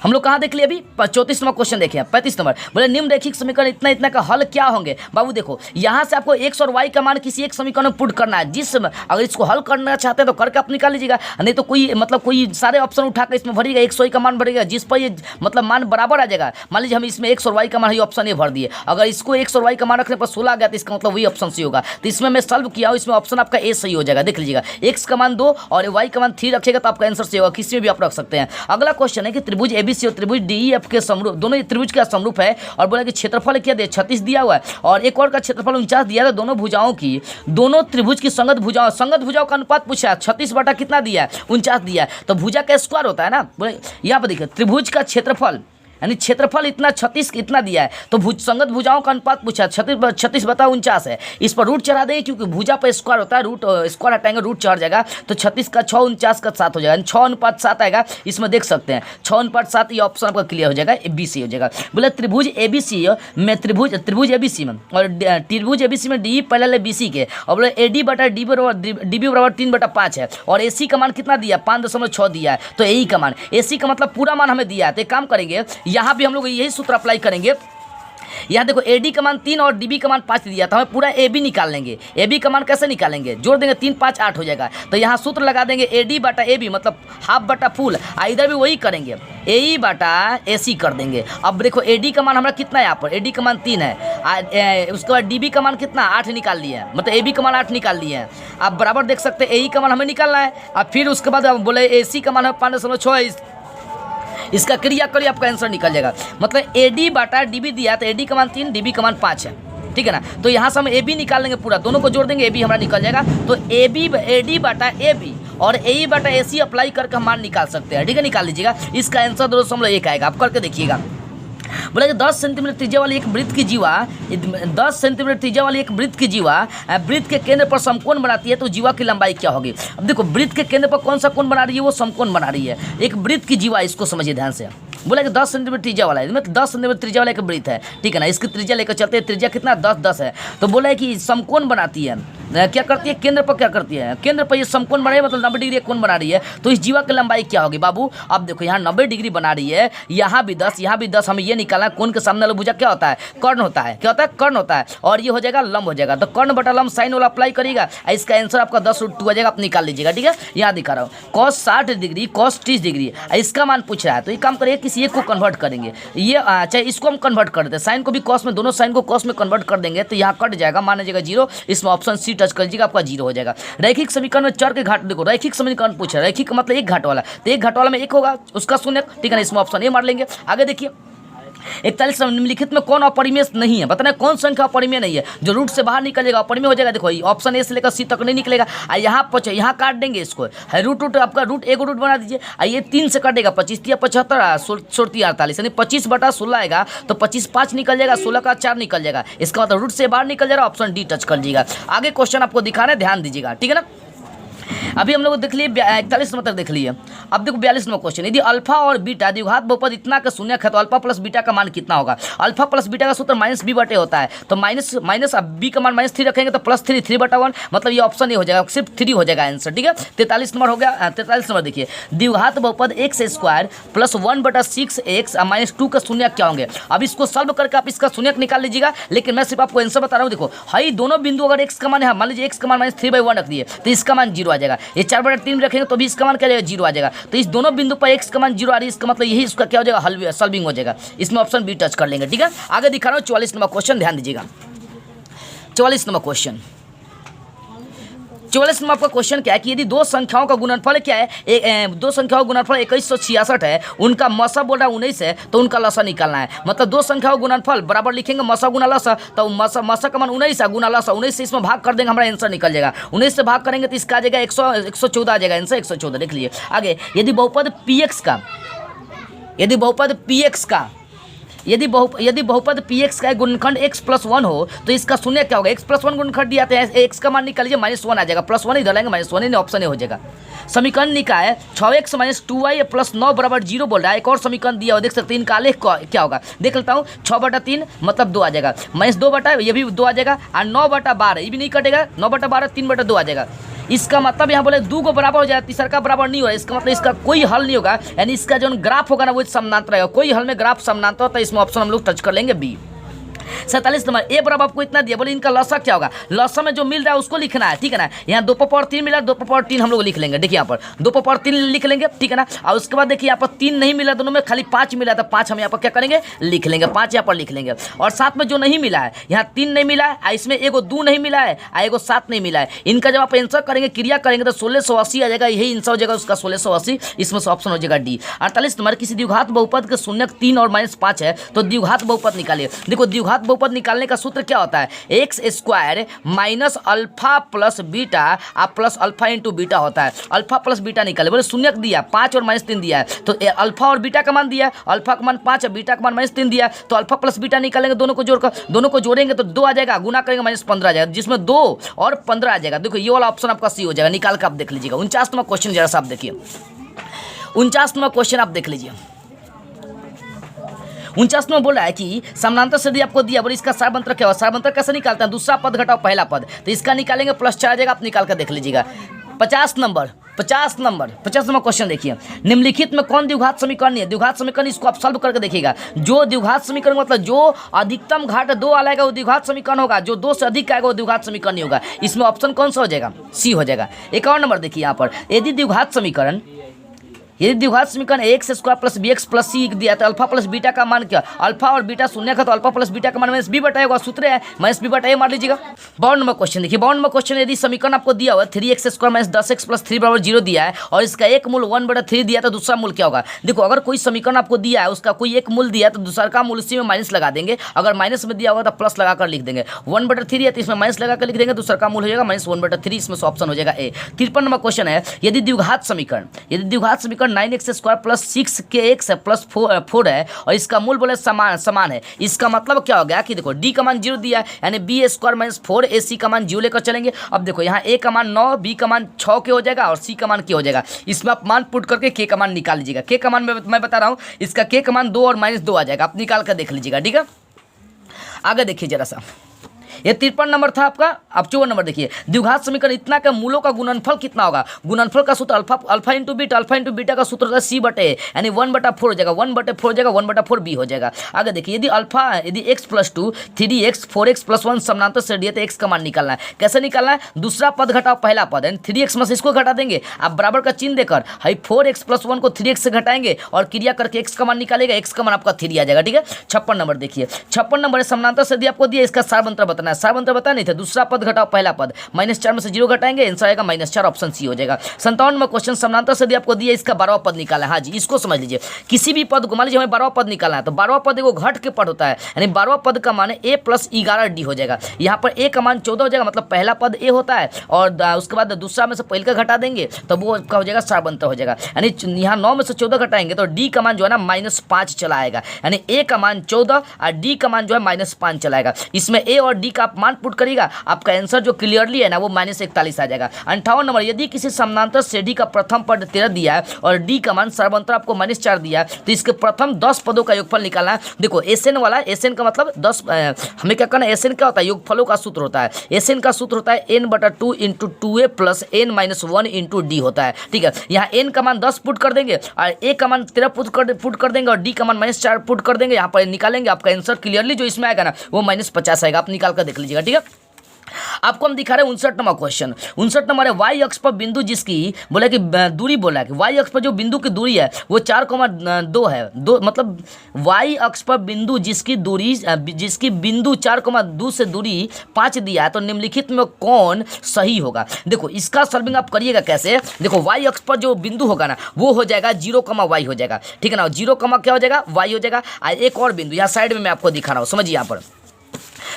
हम लोग कहाँ देख लिए अभी 34 नंबर क्वेश्चन देखिए। 35 नंबर बोले निम्न रेखिक समीकरण इतना का हल क्या होंगे। बाबू देखो यहाँ से आपको x और y का मान किसी एक समीकरण में पुट करना है, जिस अगर इसको हल करना चाहते हैं तो करके आप निकाल लीजिएगा, नहीं तो कोई सारे ऑप्शन उठाकर इसमें भरिएगा, x y का मान भरेगा, जिस पर ये मतलब मान बराबर आ जाएगा। मान लीजिए हम इसमें x और y का मान ऑप्शन ये भर दिए, अगर इसको x और y का मान रखने पर 16 आ गया तो इसका मतलब वही ऑप्शन सही होगा। तो इसमें मैं सॉल्व किया हूँ, इसमें ऑप्शन आपका ए सही हो जाएगा, देख लीजिएगा। x का मान 2 और y का मान 3 रखिएगा तो आपका आंसर सही होगा, किसी में भी आप रख सकते हैं। अगला क्वेश्चन है कि त्रिभुज त्रिभुज एबीसी और त्रिभुज डीईएफ के समरूप, दोनों ये त्रिभुज का समरूप है। और बोला कि क्षेत्रफल क्या दिया, 36 दिया हुआ है और एक और का क्षेत्रफल 49 दिया था। दोनों भुजाओं की, दोनों त्रिभुज की संगत भुजाओं का अनुपात पूछा, 36 बटा कितना दिया है, 49 दिया है। तो भुजा का स्क्वायर होता है ना, बोले यहाँ पर देखिए त्रिभुज का क्षेत्रफल यानी क्षेत्रफल इतना 36 इतना दिया है, तो संगत भुजाओं का अनुपात पूछा 36 बता 49 है। इस पर रूट चढ़ा देंगे क्योंकि भुजा पर स्क्वायर होता है, रूट स्क्वायर हटाएंगे रूट चढ़ जाएगा, तो 36 का 6 49 का 7 हो जाएगा, 6:7 आएगा। इसमें देख सकते हैं 6:7, ये ऑप्शन आपका क्लियर हो जाएगा, ABC हो जाएगा। बोले त्रिभुज एबीसी में त्रिभुज एबीसी में और त्रिभुज एबीसी में डी पहले ले BC के, और बोले AD बटा DB बराबर 3/5 है और AC का मान कितना दिया, 5.6 दिया है। तो AE का मान, AC का मतलब पूरा मान हमें दिया है। तो एक काम करेंगे, यहाँ भी हम लोग यही सूत्र अप्लाई करेंगे। यहाँ देखो AD का मान 3 और DB का मान 5 दिया था, हमें पूरा AB निकाल लेंगे। AB का मान कैसे निकालेंगे, जोड़ देंगे 3 5 8 हो जाएगा। तो यहाँ सूत्र लगा देंगे AD बटा AB मतलब हाफ बटा फुल, इधर भी वही करेंगे AE बटा AC कर देंगे। अब देखो AD का मान हमारा कितना है, यहाँ पर AD का मान 3 है, उसके बाद DB का मान कितना 8 निकाल लिए हैं, मतलब AB का मान 8 निकाल लिए हैं। आप बराबर देख सकते हैं AE का मान हमें निकालना है। अब फिर उसके बाद बोले AC का मान है 5.6, इसका क्रिया करिए आपका आंसर निकल जाएगा। मतलब AD बटा DB दिया तो AD का मान 3 DB का मान 5 है, ठीक है ना। तो यहाँ से हम AB निकाल लेंगे, पूरा दोनों को जोड़ देंगे AB हमारा निकल जाएगा। तो AD बटा AB और AE बटा AC अप्लाई करके हम मान निकाल सकते हैं, ठीक है। निकाल लीजिएगा, इसका आंसर 2.1 आएगा, आप करके देखिएगा। बोला कि 10 सेंटीमीटर त्रिज्या वाली एक वृत्त की जीवा 10 सेंटीमीटर त्रिज्या वाली एक वृत्त की जीवा वृत्त के केंद्र पर समकोण बनाती है, तो जीवा की लंबाई क्या होगी। अब देखो वृत्त के केंद्र पर कौन सा कोण बना रही है, वो समकोण बना रही है। एक वृत्त की जीवा, इसको समझिए ध्यान से। बोला कि 10 सेंटीमीटर त्रिज्या वाला है, मतलब 10 सेंटीमीटर त्रिज्या वाला एक वृत्त है, ठीक है ना। इसकी त्रिज्या लेकर चलते हैं, त्रिज्या कितना 10 है। तो बोला है कि समकोण बनाती है, क्या करती है, केंद्र पर क्या करती है, केंद्र पर ये समकोण बना रही है, मतलब 90 डिग्री कोण बना रही है। तो इस जीवा की लंबाई क्या होगी बाबू। अब देखो यहाँ 90 डिग्री बना रही है, यहाँ भी 10 यहाँ भी 10, हमें ये निकालना है। कोण के सामने वाला भुजा क्या होता है, कर्ण होता है, क्या होता है, कर्ण होता है। और ये हो जाएगा लंब हो जाएगा, तो कर्ण बटा लंब साइन वाला अप्लाई करेगा, इसका आंसर आपका 10√2 आ जाएगा, आप निकाल लीजिएगा, ठीक है। यहाँ दिखा रहा हूँ cos 60 डिग्री cos 30 डिग्री, इसका मान पूछ रहा है। तो ये काम करिए, किसी एक को कन्वर्ट करेंगे, ये चाहे इसको हम कन्वर्ट कर देते हैं, साइन को भी कॉस में, दोनों साइन को कॉस में कन्वर्ट कर देंगे, तो यहाँ कट जाएगा, मान लीजिएगा 0। इसमें ऑप्शन C टच कर लीजिएगा, आपका 0 हो जाएगा। रैखिक समीकरण में चर के घाट, देखो रैखिक समीकरण पूछ रहा है, रैखिक मतलब एक घाट वाला, तो एक घाट वाला में एक होगा, उसका शून्य, ठीक है ना। इसमें ऑप्शन A मार लेंगे। आगे देखिए 41 निम्नलिखित में कौन अपरिमेय नहीं है, बताना कौन संख्या अपरिमेय नहीं है, जो रूट से बाहर निकलेगा अपरिमेय हो जाएगा। देखो ऑप्शन A से लेकर C तक नहीं निकलेगा। यहाँ काट देंगे इसको, रूट आपका रूट एक रूट बना दीजिए। ये 3 से कटेगा, 25 या 75 16 48, यानी 25/16 आएगा, तो 25 5 निकल जाएगा, 16 का 4 निकल जाएगा, इसका मतलब रूट से बाहर निकल जाएगा। ऑप्शन D टच कर लीजिएगा। आगे क्वेश्चन आपको दिखाना है, ध्यान दीजिएगा, ठीक है ना। अभी हम लोग देख लिए 41 नंबर तक देख लिए। अब देखो 42 नंबर क्वेश्चन, यदि अल्फा और बीटा द्विघात बहुपद इतना का शून्यक है, तो अल्फा प्लस बीटा का मान कितना होगा। अल्फा प्लस बीटा का सूत्र -b/a होता है, तो माइनस अब b का मान -3 रखेंगे, तो +3 3/1, मतलब ये ऑप्शन ए हो जाएगा, सिर्फ 3 हो जाएगा आंसर, ठीक है। 43 नंबर हो गया। 43 नंबर देखिए, द्विघात बहुपद x² + 1/6x -2 का शून्यक क्या होंगे। अब इसको सॉल्व करके आप इसका शून्यक निकाल लीजिएगा, लेकिन मैं सिर्फ आपको आंसर बता रहा हूँ। देखो हाई दोनों बिंदु अगर x का मान है, मान लीजिए x का मान -3/1 रख दिए, तो इसका मान 0 आ जाएगा। ये 4/3 रखेंगे तो भी इसका मान क्या जाएगा, 0 आ जाएगा। तो इस दोनों बिंदु पर x का मान 0 आ रही है, इसका मतलब यही इसका क्या हो जाएगा, सॉल्विंग हो जाएगा। इसमें ऑप्शन B टच कर लेंगे, ठीक है। आगे दिखा रहा हूँ 44 नंबर क्वेश्चन, ध्यान दीजिएगा। 44 नंबर क्वेश्चन, 44 नंबर आपका क्वेश्चन क्या है कि यदि दो संख्याओं का गुणनफल क्या है, दो संख्याओं का गुणनफल 2166 है, उनका मसा बोल रहा है 19 है, तो उनका लसा निकालना है। मतलब दो संख्याओं का गुणनफल बराबर लिखेंगे मसा गुना लसा, तो मसा का मान 19 है गुना लसा, 19 से इसमें भाग कर देंगे, हमारा आंसर निकल जाएगा। 19 से भाग करेंगे तो इसका आ जाएगा 114 आ जाएगा, आंसर 114। देख लीजिए आगे, यदि बहुपद px का गुणनखंड x+1 हो, तो इसका शून्य क्या होगा। x+1 गुणनखंड दिया था, x का मान निकाल लीजिए, -1 आ जाएगा, +1 इधर लाएंगे, -1 ऑप्शन ए हो जाएगा। समीकरण निकाय 6x - 2y + 9 = 0 बोल रहा है। एक और समीकरण दिया हो, देख सकते हैं, इनका आलेख क्या होगा, देख लेता हूँ। 6/3 मतलब 2 आ जाएगा, -2 ये भी 2 आ जाएगा, और 9/12 ये भी नहीं कटेगा, 9/12 3/2 आ जाएगा। इसका मतलब यहाँ बोले 2 को बराबर हो जाए, तीसरा का बराबर नहीं हो रहा है, इसका मतलब इसका कोई हल नहीं होगा, यानी इसका जो ग्राफ होगा ना वो समानांतर रहेगा। कोई हल में ग्राफ समानांतर होता है, इसमें ऑप्शन हम लोग टच कर लेंगे B। 47 नंबर ए बराबर आपको इतना दिया, बोले इनका लॉसा क्या होगा, लॉसा में जो मिल रहा है उसको लिखना है, ठीक है ना। यहाँ 2 पर पावर 3 मिला, 2 पर पावर 3 हम लोग लिख लेंगे, देखिए यहाँ पर 2 पर पावर 3 लिख लेंगे, ठीक है ना। और उसके बाद देखिए यहाँ पर 3 नहीं मिला दोनों में, खाली 5 मिला, तो 5 हम यहाँ पर क्या करेंगे, लिख लेंगे, 5 यहाँ पर लिख लेंगे। और साथ में जो नहीं मिला है, यहाँ 3 नहीं मिला है, इसमें एगो 2 नहीं मिला है, एगो 7 नहीं मिला है। इनका जब आप आंसर करेंगे, क्रिया करेंगे तो 1680 आ जाएगा, यही आंसर हो जाएगा उसका 1680, इसमें से ऑप्शन हो जाएगा डी। 48 नंबर किसी द्विघात बहुपद के शून्यक 3 और -5 है तो द्विघात बहुपद निकालिए। देखो द्विघात बहुपद निकालने का सूत्र क्या होता है, x square minus alpha plus beta आप प्लस अल्फा इंटू बीटा होता है। अल्फा प्लस बीटा निकाले, बोले शून्यक दिया 5 और -3 दिया है, तो अल्फा और बीटा का मान दिया, अल्फा का मान 5 और बीटा का मान -3 दिया, तो अल्फा प्लस बीटा निकालेंगे, दोनों को जोड़कर, दोनों को जोड़ेंगे तो 2 आ जाएगा, गुना करेंगे -15 आ जाएगा, जिसमें 2 और 15 आ जाएगा। देखो ये वाला ऑप्शन आपका सी हो जाएगा, निकाल कर आप देख लीजिएगा। 49 नंबर क्वेश्चन जरा सा आप देखिए, 49 नंबर क्वेश्चन आप देख लीजिए। 49 में बोल रहा है कि समानांतर सदी आपको दिया, बोले इसका सारबंतर क्या होगा, सारबंतर कैसे निकालते हैं, दूसरा पद घटाओ पहला पद, तो इसका निकालेंगे +4 आ जाएगा, आप निकाल कर देख लीजिएगा। 50 नंबर क्वेश्चन देखिए, निम्नलिखित में कौन द्विघात समीकरण है, द्विघात समीकरण इसको आप सॉल्व करके देखिएगा। जो द्विघात समीकरण मतलब जो अधिकतम घाट 2 आएगा वो द्विघात समीकरण होगा, जो 2 से अधिक आएगा वो द्विघात समीकरण नहीं होगा। इसमें ऑप्शन कौन सा हो जाएगा, सी हो जाएगा। 51 नंबर देखिए यहाँ पर, यदि द्विघात समीकरण x square plus b x plus c दिया तो अल्फा प्लस बीटा का मान क्या, अल्फा और बीटा शून्य का तो अल्फा प्लस बीटा का मान माइनस बी बटा ए, सूत्र है माइनस बी बटा ए मान लीजिएगा। 52 नंबर क्वेश्चन देखिए, 52 नंबर क्वेश्चन, यदि समीकरण आपको दिया हुआ 3x square minus 10x plus 3 बराबर 0 दिया है और इसका एक मूल 1/3 दिया तो दूसरा मूल क्या होगा। देखो अगर कोई समीकरण आपको दिया है उसका कोई एक मूल दिया है तो दूसरा का मूल उसी में माइनस लगा देंगे, अगर माइनस में दिया होगा तो प्लस लगाकर लिख देंगे। 1/3 है तो इसमें माइनस लगाकर लिख देंगे, दूसरा का मूल हो जाएगा -1/3, इसमें से ऑप्शन हो जाएगा ए। 53 नंबर क्वेश्चन है, यदि द्विघात समीकरण 9x square plus 6kx plus 4 है और इसका मूल बोले समान है, इसका मतलब क्या हो गया कि देखो डी का मान 0 दिया है, यानी बी स्क्वायर माइनस 4 AC का मान 0 लेकर चलेंगे। अब देखो यहाँ ए का मान 9, बी का मान 6 के हो जाएगा और सी का मान क्या हो जाएगा, इसमें आप मान पुट करके के का मान निकाल लीजिएगा। के का मान मैं बता रहा हूँ, इसका के का मान 2 और -2 आ जाएगा, आप निकाल कर देख लीजिएगा, ठीक है। आगे देखिए जरा सा, ये 53 नंबर था आपका। अब 54 नंबर देखिए, द्विघात समीकरण इतना का मूलों का गुणनफल कितना होगा, गुणनफल का सूत्र अल्फा इंटू बीटा का सूत्र होता है सी बटे, यानी 1/4 हो जाएगा, 1/4 हो जाएगा, 1/4 बी हो जाएगा। आगे देखिए, यदि x + 2 3x 4x + 1 समानांतर श्रेणी है तो x का मान निकालना है। कैसे निकालना है, दूसरा पद घटाओ पहला पद, यानी 3x में से इसको घटा देंगे, आप बराबर का चिन्ह देकर 4x + 1 को 3x से घटाएंगे और क्रिया करके x का मान निकालेगा, x का मान आपका 3 आ जाएगा, ठीक है। 56 नंबर देखिए, 56 नंबर समानांतर श्रेणी आपको दिया, इसका सारबंतर बताना है, सारबंतर बता नहीं थे, दूसरा पद घटाओ पहला पद, -4 में से 0 घटाएंगे, आंसर आएगा -4, ऑप्शन सी हो जाएगा। 57 में क्वेश्चन, समानांतर सदी आपको दिया, इसका 12वां पद निकाला है। हाँ जी, इसको समझ लीजिए, किसी भी पद को मान लीजिए हमें 12वां पद निकालना है तो 12वां पद एगो घट के पद होता है, यानी 12वां पद का मान a + 11d हो जाएगा। यहाँ पर a का मान 14 हो जाएगा, मतलब पहला पद a होता है और उसके बाद दूसरा में से पहले का घटा देंगे तो वो क्या हो जाएगा, सारबंतर हो जाएगा। यानी यहाँ 9 में से 14 घटाएंगे तो d का मान जो है ना -5 चला आएगा, यानी a का मान 14 और d का मान जो है -5 चला आएगा। इसमें a और d का आप मान पुट करिएगा, आपका आंसर जो क्लियरली है ना वो -41 आ जाएगा। 58 नंबर, यदि किसी समानांतर श्रेणी का प्रथम पद 13 दिया है और डी का मान सारबंतर आपको -4 दिया है तो इसके प्रथम 10 पदों का योगफल निकालना है। देखो एसएन वाला, एसएन का मतलब 10, हमें क्या करना है, एसएन क्या होता है, योगफलों का सूत्र होता है। एसएन का सूत्र होता है n/2 × 2a + n - 1 × d होता है, ठीक है। यहाँ n का मान 10 पुट कर देंगे और a का मान 13 पुट कर देंगे और d का मान -4 पुट कर देंगे, यहाँ पर निकालेंगे, आपका आंसर क्लियरली जो इसमें आएगा ना वो -50 आएगा, आप निकाल कर देख लीजिएगा, ठीक है। आपको हम दिखा रहे हैं 59 नंबर क्वेश्चन। 59 नंबर है, वाई अक्ष पर बिंदु जिसकी बोला कि दूरी, बोला कि वाई अक्ष पर जो बिंदु की दूरी है वो 4,2 है, मतलब वाई अक्ष पर बिंदु जिसकी बिंदु 4,2 से दूरी 5 दिया है तो निम्नलिखित में कौन सही होगा। देखो इसका सॉल्विंग आप करिएगा कैसे, देखो वाई अक्ष पर जो बिंदु होगा ना वो हो जाएगा 0,y हो जाएगा, ठीक है ना, 0, क्या हो जाएगा, y हो जाएगा। एक और बिंदु यहाँ साइड में मैं आपको दिखा रहा हूँ, समझिए। यहाँ पर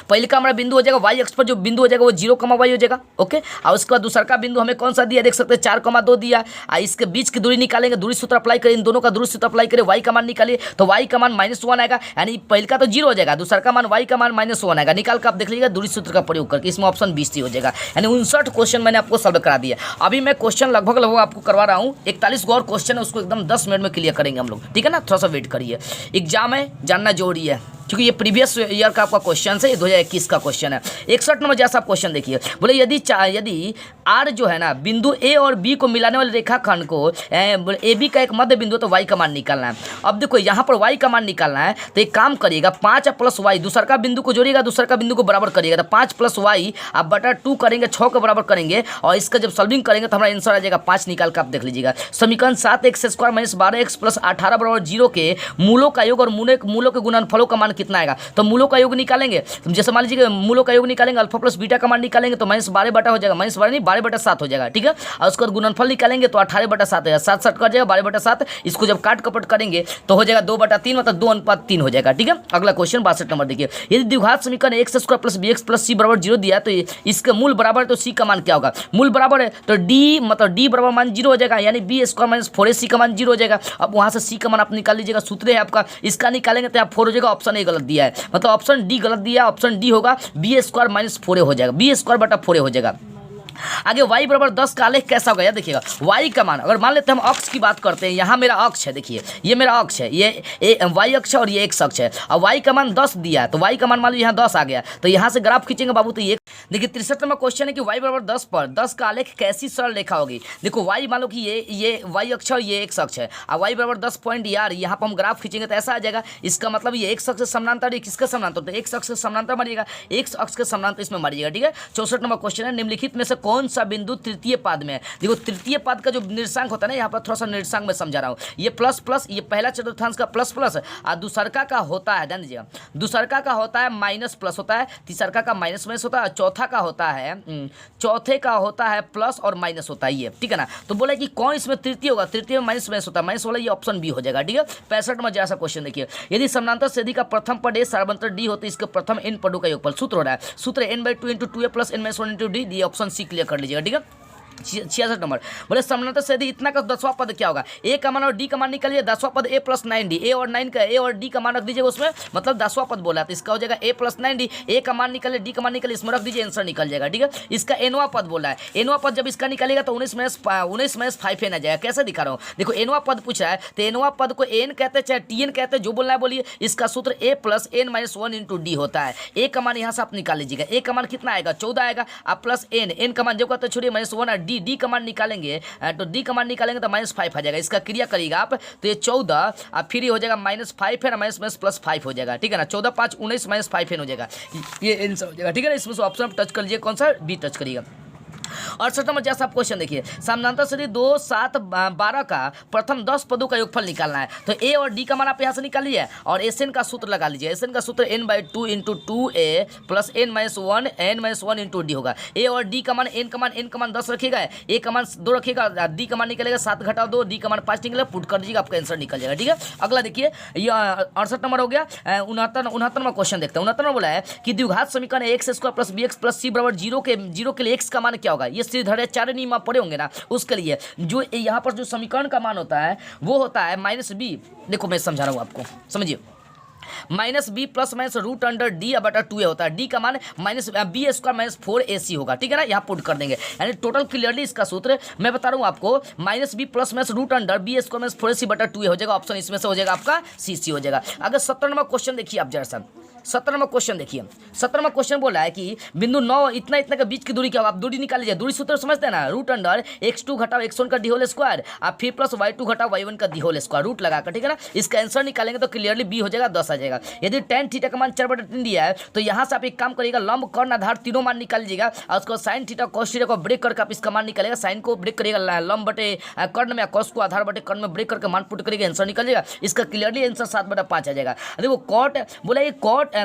पहले का हमारा बिंदु हो जाएगा वाई अक्ष पर जो बिंदु हो जाएगा वो 0,y हो जाएगा, ओके। और उसके बाद दूसरा का बिंदु हमें कौन सा दिया, देख सकते हैं 4,2 दिया। इसके बीच की दूरी निकालेंगे, दूरी सूत्र अप्लाई करें, इन दोनों का दूरी सूत्र अप्लाई करें, y का मान निकालिए तो y का मान -1 आएगा, यानी पहले का तो 0 हो जाएगा, दूसरा का मान y का मान -1 आएगा। निकाल कर आप देख लीजिएगा दूरी सूत्र का प्रयोग करके, इसमें ऑप्शन 20 हो जाएगा। यानी 59 क्वेश्चन मैंने आपको सॉल्व करा दिया। अभी मैं क्वेश्चन लगभग आपको करवा रहा हूँ, 41 और क्वेश्चन है, उसको एकदम 10 मिनट में क्लियर करेंगे हम लोग, ठीक है ना। थोड़ा सा वेट करिए, एग्जाम है, जानना जरूरी है। क्योंकि ये प्रीवियस ईयर का आपका क्वेश्चन है, ये 2021 का क्वेश्चन है। 61 नंबर जैसा आप क्वेश्चन देखिए, बोले यदि आर जो है ना बिंदु ए और बी को मिलाने वाले रेखाखंड को ए बी का एक मध्य बिंदु तो वाई का मान निकालना है। अब देखो यहाँ पर वाई का मान निकालना है, तो एक काम करिएगा 5 प्लस वाई, दूसरा का बिंदु को जोड़िएगा, दूसरा का बिंदु को बराबर करिएगा, तो 5 प्लस वाई आप बटा 2 करेंगे, 6 के बराबर करेंगे, और इसका जब सॉल्विंग करेंगे तो हमारा आंसर आ जाएगा 5 निकाल कर आप देख लीजिएगा। समीकरण 7x square minus 12x plus 18 बराबर 0 के मूलों का योग और मूलों के गुणनफलों का मान कितना आएगा, तो मूलों का योग निकालेंगे। तो जैसे मान लीजिए मूलों का योग निकालेंगे, अल्फा प्लस बीटा का मान निकालेंगे तो -12 बटा हो जाएगा, -12 नहीं 12 बटा 7 हो जाएगा, ठीक है। और उसका गुणनफल निकालेंगे तो 18 बटा 7 हो जाएगा, 7 7 कर जाएगा 12 बटा 7, इसको जब काट कपट करेंगे तो हो जाएगा 2 बटा 3, मतलब 2:3 हो जाएगा, ठीक है। अगला क्वेश्चन 62 नंबर देखिए, यदि द्विघात समीकरण x square plus bx plus c बराबर 0 दिया, तो इसका मूल बराबर है तो c का मान क्या होगा, मूल बराबर है तो d मतलब d बराबर मान 0 हो जाएगा, यानी b स्क्वायर माइनस 4ac का मान 0 हो जाएगा। अब वहां से c का मान आप निकाल लीजिएगा, सूत्र है आपका, इसका निकालेंगे तो यहाँ 4 हो जाएगा, ऑप्शन ए गलत दिया है, मतलब ऑप्शन डी गलत दिया है, ऑप्शन डी होगा बी स्क्वायर माइनस 4 हो जाएगा, बी स्क्वायर बटा 4 हो जाएगा। आगे y बराबर 10 का आलेख कैसा होगा, यार देखिएगा y का मान, अगर मान लेते हैं हम अक्ष की बात करते हैं, यहाँ मेरा अक्ष है, देखिए ये मेरा अक्ष है, ये y अक्ष है और ये x अक्ष है, और y का मान 10 दिया है, तो y का मान मान लो यहाँ 10 आ गया, तो यहाँ से ग्राफ खींचेंगे बाबू, तो ये देखिए 63 नंबर क्वेश्चन है कि y बराबर 10 पर 10 का आलेख कैसी सरल रेखा होगी। देखो y मान लो कि ये y अक्ष और ये x अक्ष है, और y बराबर 10 पॉइंट यार, यहाँ पर हम ग्राफ खींचेंगे तो ऐसा आ जाएगा, इसका मतलब ये x अक्ष से समानांतर, किसका समानांतर, तो x अक्ष से समानांतर मारिएगा, x अक्ष के समानांतर इसमें मारिएगा, ठीक है। 64 नंबर क्वेश्चन है, निम्नलिखित में से कौन सा बिंदु तृतीय पाद में है। देखो तृतीय पाद का जो निर्देशांक होता है ना, यहाँ पर थोड़ा सा निर्देशांक में समझा रहा हूँ, ये प्लस प्लस, ये पहला चतुर्थांश का प्लस प्लस, और दूसरका का होता है, ध्यान दीजिएगा, दूसरका का होता है माइनस प्लस होता है, तीसरका का माइनस माइनस होता है, चौथा का होता है चौथे का होता है प्लस और माइनस होता है, ये ठीक है ना। तो बोला कि कौन इसमें तृतीय होगा, तृतीय में माइनस माइनस होता है, माइनस वाला ये ऑप्शन बी हो जाएगा, ठीक है। 65 में जैसा क्वेश्चन देखिए, यदि समानांतर सदी का प्रथम पद ए सार्वंतर डी हो तो इसके प्रथम n पदों का योगफल, सूत्र हो रहा है, सूत्र n/2 × 2a plus n-1 × d, ये ऑप्शन सी क्लियर कर लीजिएगा, ठीक है। 66 नंबर बोले समानांतर से यदि इतना का 10वां पद क्या होगा, ए का मान और डी का मान निकालिए, 10वां पद a प्लस 9d, ए और 9 का ए और डी का मान रख दीजिएगा उसमें, मतलब 10वां पद बोला तो इसका हो जाएगा a प्लस 9d, ए का मान निकालिए, डी का मान निकालिए, इसमें रख दीजिए, आंसर निकल जाएगा, ठीक है। इसका nवां पद बोला है, nवां पद जब इसका निकालेगा तो 19 माइनस 5n आ जाएगा, कैसे दिखा रहा हूँ, देखो nवां पद पूछ रहा है, तो nवां पद को n कहते हैं चाहे tn कहते हैं, जो बोलना है बोलिए, इसका सूत्र a प्लस n-1 × d होता है। a का मान यहाँ से आप निकाल लीजिएगा, a का मान कितना आएगा 14 आएगा, आप प्लस n का मान जब कहते छोड़िए -1 और d का मान निकालेंगे, तो डी का मान निकालेंगे तो -5 आ जाएगा, इसका क्रिया करिएगा आप तो ये 14 अब फिर हो जाएगा -5 है माइनस प्लस 5 हो जाएगा, ठीक है ना। 14 5 19 -5 हो जाएगा, ये आंसर हो जाएगा, ठीक है ना। इसमें ऑप्शन टच कर लीजिए, कौन सा बी टच करिएगा। और 67 नंबर जैसा आप क्वेश्चन देखिए, समानांतर सदी 2 7 12 का प्रथम 10 पदों का योगफल निकालना है, तो ए और डी का मान आप यहाँ से निकाल लीजिए और एसएन का सूत्र लगा लीजिए, एसएन का सूत्र n/2 × 2a plus n-1 × d होगा। ए और डी का मान n का मान 10 रखिएगा, ए का मान 2 रखिएगा, डी का मान निकलेगा 7 घटाओ 2, डी का मान 5 निकलेगा, पुट कर दीजिएगा, आपका आंसर निकल जाएगा, ठीक है। अगला देखिए, ये 68 नंबर हो गया। 69 नंबर क्वेश्चन देखते हैं। 69 बोला है कि द्विघात समीकरण x² plus bx plus c बराबर 0 के लिए x का मान क्या होगा, ये श्रीधर चार नियम आप पढ़े होंगे ना, उसके लिए जो यहाँ पर जो समीकरण का मान होता है वो होता है -b, देखो मैं समझा रहा हूँ आपको, समझिए, -b प्लस माइनस √d/2a होता है, d का मान -b² - 4ac होगा, ठीक है ना, यहाँ पुट कर देंगे, यानी टोटल क्लियरली इसका सूत्र मैं बता रहा हूँ आपको, -b plus minus √b² - 4ac/2a हो जाएगा, ऑप्शन इसमें से हो जाएगा आपका सी हो जाएगा। अगर 70 नंबर क्वेश्चन देखिए आप जरा सा, 70 नंबर क्वेश्चन देखिए, 70 नंबर क्वेश्चन बोला है कि बिंदु 9 इतना के बीच की दूरी क्या, आप दूरी निकाल लीजिए, दूरी सूत्र समझते हैं ना, √x2 घटाओ x1 का d होल स्क्वायर आप फिर प्लस y2 घटाओ y1 का d होल स्क्वायर रूट लगाकर, ठीक है ना। इसका आंसर निकालेंगे तो क्लियरली बी हो जाएगा, 10 आ जाएगा। यदि tan थीटा का मान 4/3 दिया है तो यहाँ से आप एक काम करिएगा, लंब कर्ण आधार तीनों मान निकाल लीजिएगा और उसको sin थीटा cos थीटा को ब्रेक करके आप इसका मान निकालेगा, साइन को ब्रेक करिएगा लंब बटे कर्ण में, cos को आधार बटे कर्ण में ब्रेक करके मान पुट करिएगा, आंसर निकल जाएगा। इसका क्लियरली आंसर 7/5 आ जाएगा। देखो कॉट बोला ये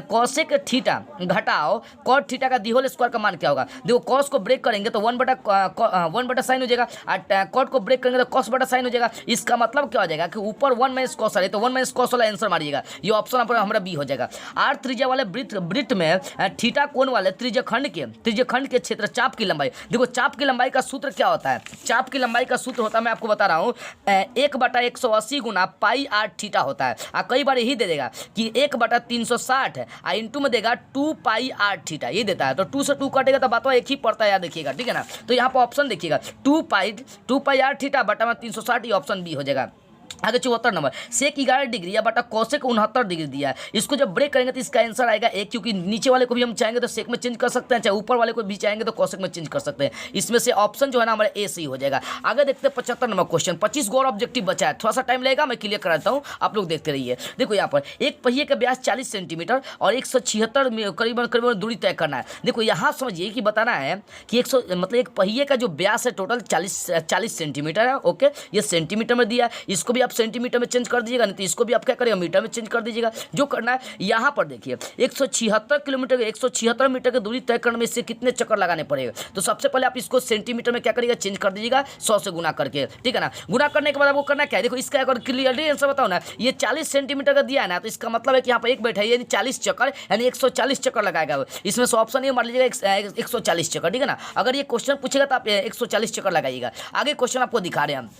cosec थीटा घटाओ cot थीटा का दी होल स्क्वायर का मान क्या होगा, देखो cos को ब्रेक करेंगे तो 1/1 साइन हो जाएगा और cot को ब्रेक करेंगे तो cos बटा साइन हो जाएगा। इसका मतलब क्या हो जाएगा कि ऊपर 1 माइनस cos है तो 1 माइनस cos वाला आंसर मारिएगा, ये ऑप्शन पर हमारा बी हो जाएगा। आर त्रिज्या वाले वृत्त में थीटा कोण वाले त्रिज्यखंड के क्षेत्र चाप की लंबाई, देखो चाप की लंबाई का सूत्र क्या होता है, चाप की लंबाई का सूत्र होता है मैं आपको बता रहा हूँ 1/180 गुना पाई आर थीटा होता है। कई बार यही दे देगा कि 1/360 इंटू में देगा 2 पाई आर थीटा, ये देता है तो 2 से 2 कटेगा तो बात एक ही पड़ता है यार, देखिएगा ठीक है ना। तो यहाँ पर ऑप्शन देखिएगा 2 पाई आर थीटा बटा में 360, ये ऑप्शन बी हो जाएगा। आगे 74 नंबर, सेक 11 डिग्री या बटा कोसेक 69 डिग्री दिया है। इसको जब ब्रेक करेंगे तो इसका आंसर आएगा एक, क्योंकि नीचे वाले को भी हम चाहेंगे तो सेक में चेंज कर सकते हैं, चाहे ऊपर वाले को भी चाहेंगे तो कोसेक में चेंज कर सकते हैं। इसमें से ऑप्शन जो है ना हमारा ए सही हो जाएगा। आगे देखते हैं 75 नंबर क्वेश्चन। 25 गौर ऑब्जेक्टिव बचा है, थोड़ा सा टाइम लगेगा, मैं क्लियर कराता हूँ, आप लोग देखते रहिए। देखो यहाँ पर एक पहिए का व्यास 40 सेंटीमीटर और 176 करीबन दूरी तय करना है। देखो यहाँ समझिए कि बताना है कि 100 मतलब एक पहिए का जो व्यास है टोटल 40 सेंटीमीटर है। ओके, ये सेंटीमीटर में दिया है, इसको भी आप सेंटीमीटर में चेंज कर दीजिएगा, नहीं तो इसको भी आप क्या करिएगा मीटर में चेंज कर दीजिएगा। जो करना है यहाँ पर देखिए 176 किलोमीटर 176 मीटर की दूरी तय करने में इससे कितने चक्कर लगाने पड़ेगा। तो सबसे पहले आप इसको सेंटीमीटर में क्या करिएगा चेंज कर दीजिएगा 100 से गुना करके, ठीक है ना। गुना करने के बाद आपको करना क्या है, देखो इसका अगर क्लियरली आंसर बताओ ना, ये 40 सेंटीमीटर का दिया है ना, तो इसका मतलब है कि यहाँ पर एक बैठा है यानी 40 चक्कर यानी 140 चक्कर लगाएगा। इसमें से ऑप्शन ये मान लीजिएगा 140 चक्कर, ठीक है ना। अगर ये क्वेश्चन पूछेगा तो आप 140 चक्कर लगाइएगा। आगे क्वेश्चन आपको दिखा रहे हैं हम,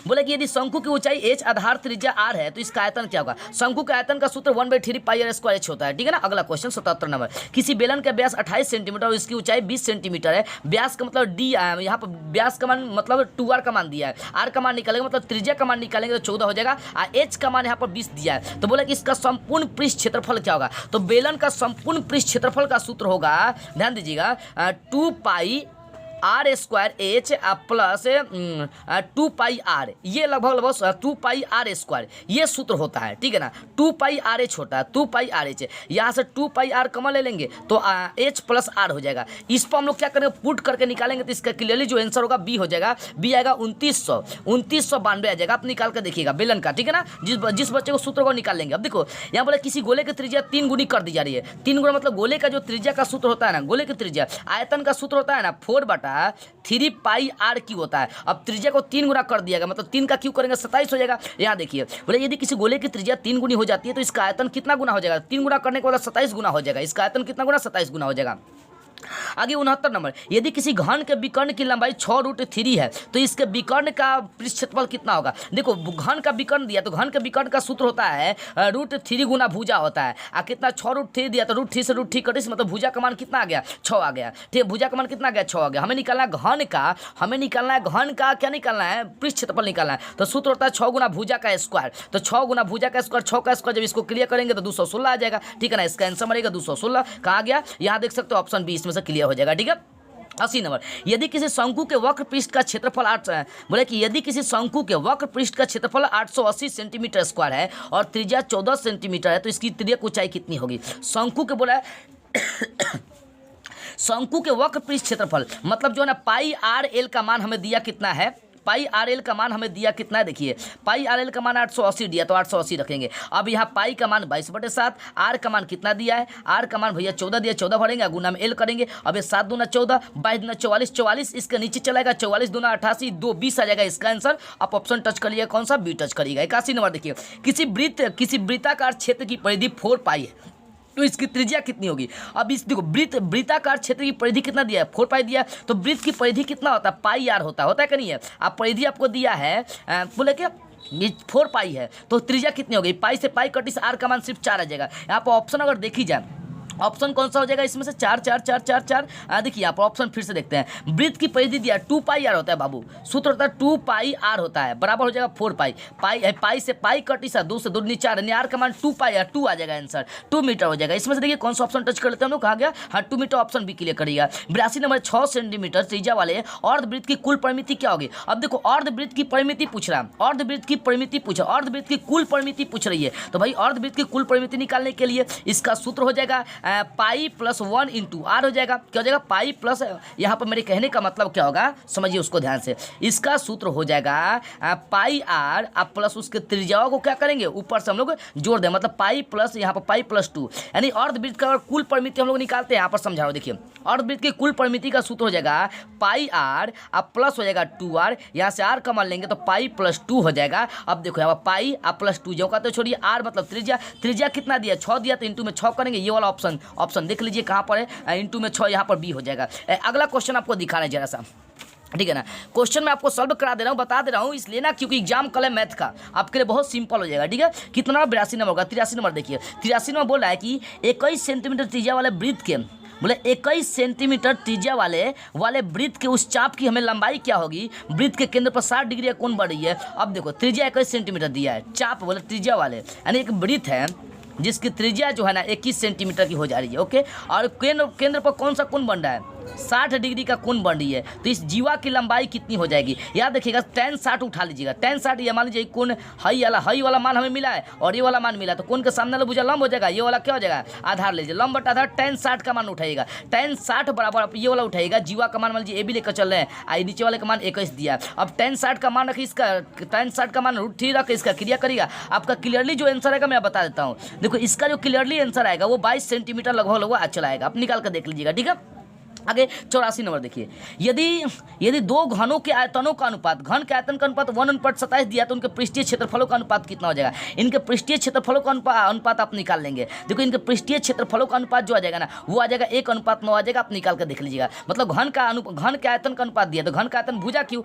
बोले कि यदि शंकु की ऊंचाई h आधार त्रिज्या r है तो इसका आयतन क्या होगा। शंकु के आयतन का सूत्र 1/3 पाई r स्क्वायर h होता है, ठीक है ना। अगला क्वेश्चन 77 नंबर, किसी बेलन का व्यास 28 सेंटीमीटर और इसकी ऊंचाई 20 सेंटीमीटर है। व्यास का मतलब d, यहाँ पर व्यास का मान मतलब 2r का मान दिया है, r का मान निकालेंगे मतलब त्रिज्या का मान निकालेंगे तो 14 हो जाएगा, और h का मान यहाँ पर 20 दिया है। तो बोला कि इसका संपूर्ण पृष्ठ क्षेत्रफल क्या होगा। तो बेलन का संपूर्ण पृष्ठ क्षेत्रफल का सूत्र होगा, ध्यान दीजिएगा, 2 pi r square h plus 2 pi r, ये लगभग 2 पाई आर स्क्वायर ये सूत्र होता है, ठीक है ना। 2 पाई आर एच होता है, 2 पाई आर एच, यहाँ से 2 पाई आर कमन ले लेंगे तो एच प्लस आर हो जाएगा। इस पर हम लोग क्या करेंगे पुट करके निकालेंगे तो इसका क्लियरली जो आंसर होगा बी हो जाएगा। बी आएगा 2992 आ जाएगा। आप निकाल कर देखिएगा बेलन का, ठीक है ना। जिस बच्चे को सूत्र को निकाल लेंगे। अब देखो यहाँ बोले किसी गोले की त्रिज्या 3 गुनी कर दी जा रही है। 3 गुना मतलब गोले का जो त्रिज्या का सूत्र होता है ना, गोले की त्रिज्या आयतन का सूत्र होता है ना 4/3 पाई आर क्यू होता है। अब त्रिज्या को 3 गुना कर दिया गया, मतलब 3 का क्यू करेंगे 27 हो जाएगा। यहाँ देखिए बोले यदि किसी गोले की त्रिज्या 3 गुनी हो जाती है तो इसका आयतन कितना गुना हो जाएगा। 3 गुना करने के बाद 27 गुना हो जाएगा। इसका आयतन कितना गुना, 27 गुना हो जाएगा। आगे 69 नंबर, यदि किसी घन के विकर्ण की लंबाई 6√3 है तो इसके विकर्ण का पृष्ठ क्षेत्रफल कितना होगा। देखो घन का विकर्ण दिया तो घन के विकर्ण का सूत्र होता है √3 गुना भुजा होता है। कितना 6√3 दिया तो √3 से √3 कटे मतलब भुजा का मान कितना आ गया 6 आ गया, ठीक है। भुजा का मान कितना आ गया 6 आ गया। हमें निकालना है घन का क्या निकालना है, पृष्ठ क्षेत्रफल निकालना है। तो सूत्र होता है 6 गुना भुजा का स्क्वायर, तो 6 गुना भुजा का स्क्वायर 6 का स्क्वायर जब इसको क्लियर करेंगे तो 216 आ जाएगा, ठीक है ना। इसका आंसर बनेगा 216। कहाँ गया, यहाँ देख सकते हो ऑप्शन बी इसमें से क्लियर हो जाएगा, ठीक है। 80 नंबर, यदि किसी शंकु के वक्र पृष्ठ का क्षेत्रफल बोले कि यदि किसी शंकु के वक्र पृष्ठ का क्षेत्रफल 880 सेंटीमीटर स्क्वायर है और त्रिज्या 14 सेंटीमीटर है तो इसकी त्रिज्या ऊंचाई कितनी होगी। शंकु के बोला शंकु के वक्र पृष्ठ क्षेत्रफल मतलब जो है ना पाई आर एल का मान हमें दिया कितना है, पाई आर एल का मान हमें दिया कितना है। देखिए पाई आर एल का मान 880 दिया तो 880 रखेंगे। अब यहाँ पाई का मान 22/7, आर का मान कितना दिया है, आर का मान भैया 14 दिया, 14 भरेंगे गुना में एल करेंगे। अब ये 7 दूना 14, 22 दूना 44, 44 इसके नीचे चलाएगा, 44 दूना 88, 2 20 आ जाएगा इसका आंसर। आप ऑप्शन टच करिएगा, कौन सा बी टच करिएगा। 81 नंबर देखिए, किसी वृत्ताकार क्षेत्र की परिधि 4 पाई है तो इसकी त्रिज्या कितनी होगी। अब इस देखो वृत्ताकार क्षेत्र की परिधि कितना दिया है 4 पाई दिया, तो वृत्त की परिधि कितना होता है पाई आर होता है कि नहीं है। आप परिधि आपको दिया है बोले क्या ये 4 पाई है तो त्रिज्या कितनी होगी, पाई से पाई कटी से आर का मान सिर्फ 4 आ जाएगा। यहाँ पर ऑप्शन अगर देखी जाए ऑप्शन कौन सा हो जाएगा इसमें से 4 4 4 4 4। देखिए यहाँ पर ऑप्शन फिर से देखते हैं। वृत्त की परिधि दिया 2 पाई आर होता है बाबू, सूत्र होता है 2 पाई आर होता है बराबर हो जाएगा 4 पाई। पाई से पाई कटी सा 2 से 2 नीचे यानी आर का मान 2 पाई आर 2 आ जाएगा आंसर, 2 मीटर हो जाएगा। इसमें से देखिए कौन सा ऑप्शन टच कर लेते हैं हम लोग, कहा गया हाँ 2 मीटर ऑप्शन भी क्लियर करिएगा। 82 नंबर, 6 सेंटीमीटर त्रिज्या वाले अर्धवृत्त की कुल परिमिति क्या होगी। अब देखो अर्धवृत्त की परिमिति पूछ रहा है, अर्धवृत्त की परिमिति पूछा, अर्धवृत्त की कुल परिमिति पूछ रही है। तो भाई अर्धवृत्त की कुल परिमिति निकालने के लिए इसका सूत्र हो जाएगा पाई प्लस 1 इंटू आर हो जाएगा। क्या हो जाएगा पाई प्लस, यहाँ पर मेरे कहने का मतलब क्या होगा समझिए उसको ध्यान से। इसका सूत्र हो जाएगा पाई आर आप प्लस उसके त्रिज्याओं को क्या करेंगे ऊपर से हम लोग जोड़ दें, मतलब पाई प्लस यहाँ पर पाई प्लस 2 यानी अर्धवृत्त का कुल परिमिति हम लोग निकालते हैं। यहाँ पर समझा रहा हूँ देखिए अर्धवृत्त की कुल परिमिति का सूत्र हो जाएगा पाई आर आप प्लस हो जाएगा 2r, यहाँ से आर का मान लेंगे तो पाई प्लस 2 हो जाएगा। अब देखो यहाँ पर पाई आप प्लस 2 जो का तो छोड़िए आर मतलब त्रिज्या कितना दिया 6 दिया तो इंटू में 6 करेंगे, ये वाला ऑप्शन देख लीजिए कहाँ पर है, इंटू में 6 यहाँ पर बी हो जाएगा। अगला क्वेश्चन आपको दिखाना है जरा सा, ठीक है ना। क्वेश्चन मैं आपको सॉल्व करा दे रहा हूँ, बता दे रहा हूँ इसलिए ना क्योंकि एग्जाम कल है मैथ का, आपके लिए बहुत सिंपल हो जाएगा, ठीक है। कितना 82 नंबर होगा, 83 नंबर देखिए 83 नंबर बोला है कि 21 सेंटीमीटर त्रिज्या वाले वृत्त के बोले 21 सेंटीमीटर त्रिज्या वाले वृत्त के उस चाप की हमें लंबाई क्या होगी, वृत्त के केंद्र पर 60 डिग्री का कोण बढ़ रही है। अब देखो त्रिज्या 21 सेंटीमीटर दिया है, चाप बोले त्रिज्या वाले, यानी एक वृत्त है जिसकी त्रिज्या जो है ना 21 सेंटीमीटर की हो जा रही है। ओके, और केंद्र पर कौन सा कोण बन रहा है, 60 डिग्री का कोण बन रही है। तो इस जीवा की लंबाई कितनी हो जाएगी, याद देखिएगा tan 60 उठा लीजिएगा। tan 60 ये मान लीजिए कोण हाई वाला मान हमें मिला है और ये वाला मान मिला, तो कोण के सामने वाला भुजा लंब हो जाएगा, ये वाला क्या हो जाएगा आधार लीजिए, लंब बटा आधार, tan 60 का मान उठाइएगा। tan 60 बराबर आप ये वाला उठाइएगा, जीवा का मान लीजिए ए भी लेकर चल रहे हैं, आई नीचे वाले का मान 21 दिया। अब tan 60 का मान रखिए, इसका tan 60 का मान √3 रख इसका क्रिया करिएगा, आपका क्लियरली जो आंसर आएगा मैं बता देता हूँ। देखो इसका जो क्लियरली आंसर आएगा वो 22 सेंटीमीटर लगभग चला आएगा, आप निकाल कर देख लीजिएगा। ठीक है, आगे 84 नंबर देखिए, यदि दो घनों के आयतनों का अनुपात, घन के आयतन का अनुपात 1:27 दिया तो उनके पृष्ठीय क्षेत्रफलों का अनुपात कितना हो जाएगा। इनके पृष्ठीय क्षेत्रफलों का अनुपात आप निकाल लेंगे। देखो इनके पृष्ठीय क्षेत्रफलों का अनुपात जो आ जाएगा ना वो आ जाएगा 1:9 आ जाएगा, आप निकाल कर देख लीजिएगा। मतलब घन के आयतन का अनुपात दिया तो घन का आयतन भुजा क्यों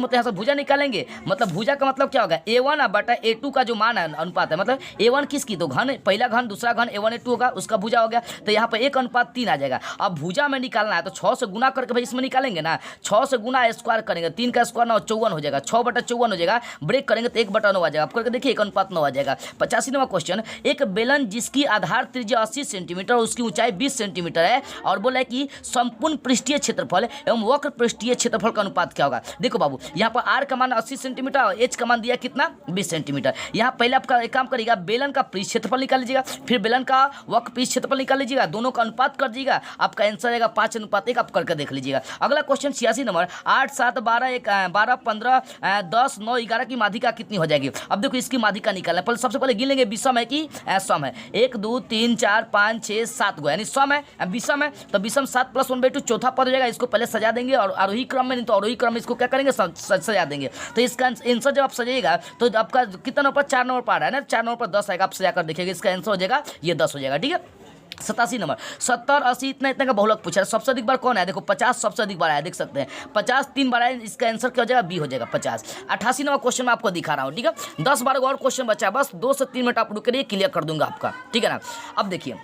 मतलब यहाँ से भुजा निकालेंगे, मतलब भुजा का मतलब क्या होगा A1 बटा A2 का जो मान है अनुपात है, मतलब A1 किसकी, तो घन पहला घन दूसरा घन A1 A2 होगा, उसका भुजा हो गया, तो यहाँ पर 1:3 आ जाएगा। अब भुजा में निकालना है तो 6 से गुना करके भाई इसमें निकालेंगे ना, 6 से गुना स्क्वायर करेंगे, 3 का स्क्वायर 9 54 हो जाएगा, 6/54 हो जाएगा, ब्रेक करेंगे तो 1/9 आ जाएगा। आप करके देखिए 1:9 आ जाएगा। 85वां क्वेश्चन, एक बेलन जिसकी आधार त्रिज्या 80 सेंटीमीटर और उसकी ऊंचाई 20 सेंटीमीटर है और बोला है कि संपूर्ण पृष्ठीय क्षेत्रफल एवं वक्र पृष्ठीय क्षेत्रफल का अनुपात क्या होगा। देखो बाबू यहाँ पर आर का मान 80 सेंटीमीटर और एच का मान दिया कितना 20 सेंटीमीटर। यहाँ पहले आपका एक काम करिएगा, बेलन का पृष्ठ क्षेत्रफल निकाल लीजिएगा, फिर बेलन का वक्र पृष्ठ क्षेत्रफल निकाल लीजिएगा, दोनों का अनुपात कर दीजिएगा, आपका आंसर आएगा 5:1। आप करके देख लीजिएगा। अगला क्वेश्चन 86 नंबर, 8 7 12 12 15 10 9 11 की माध्यिका कितनी हो जाएगी। अब देखो इसकी माध्यिका निकालना है, सबसे पहले गिन लेंगे विषम है कि सम है। 1 2 3 4 5 6 7 गो यानी सम है, विषम है तो विषम 7 + 1/2 चौथा पद हो जाएगा। इसको पहले सजा देंगे और आरोही क्रम में, नहीं तो आरोही क्रम में इसको क्या करेंगे सजा देंगे। तो इसका आंसर जब आप सजाइएगा तो आपका कितना नंबर पर 4 नंबर पर आ रहा है ना, 4 नंबर पर 10 आएगा, आप सजा कर देखिएगा, इसका आंसर हो जाएगा ये 10 हो जाएगा। ठीक है, 87 नंबर, 70 80 इतना का बहुलक पूछा है, सबसे अधिक बार कौन है, देखो 50 सबसे अधिक बार आया, देख सकते हैं 50 3 बार आया, इसका आंसर क्या हो जाएगा बी हो जाएगा 50। 88 नंबर क्वेश्चन मैं आपको दिखा रहा हूँ। ठीक है, 10-12 और क्वेश्चन बचा है, बस 2 से 3 मिनट आप रुक करिए, क्लियर कर दूंगा आपका। ठीक है ना, अब देखिए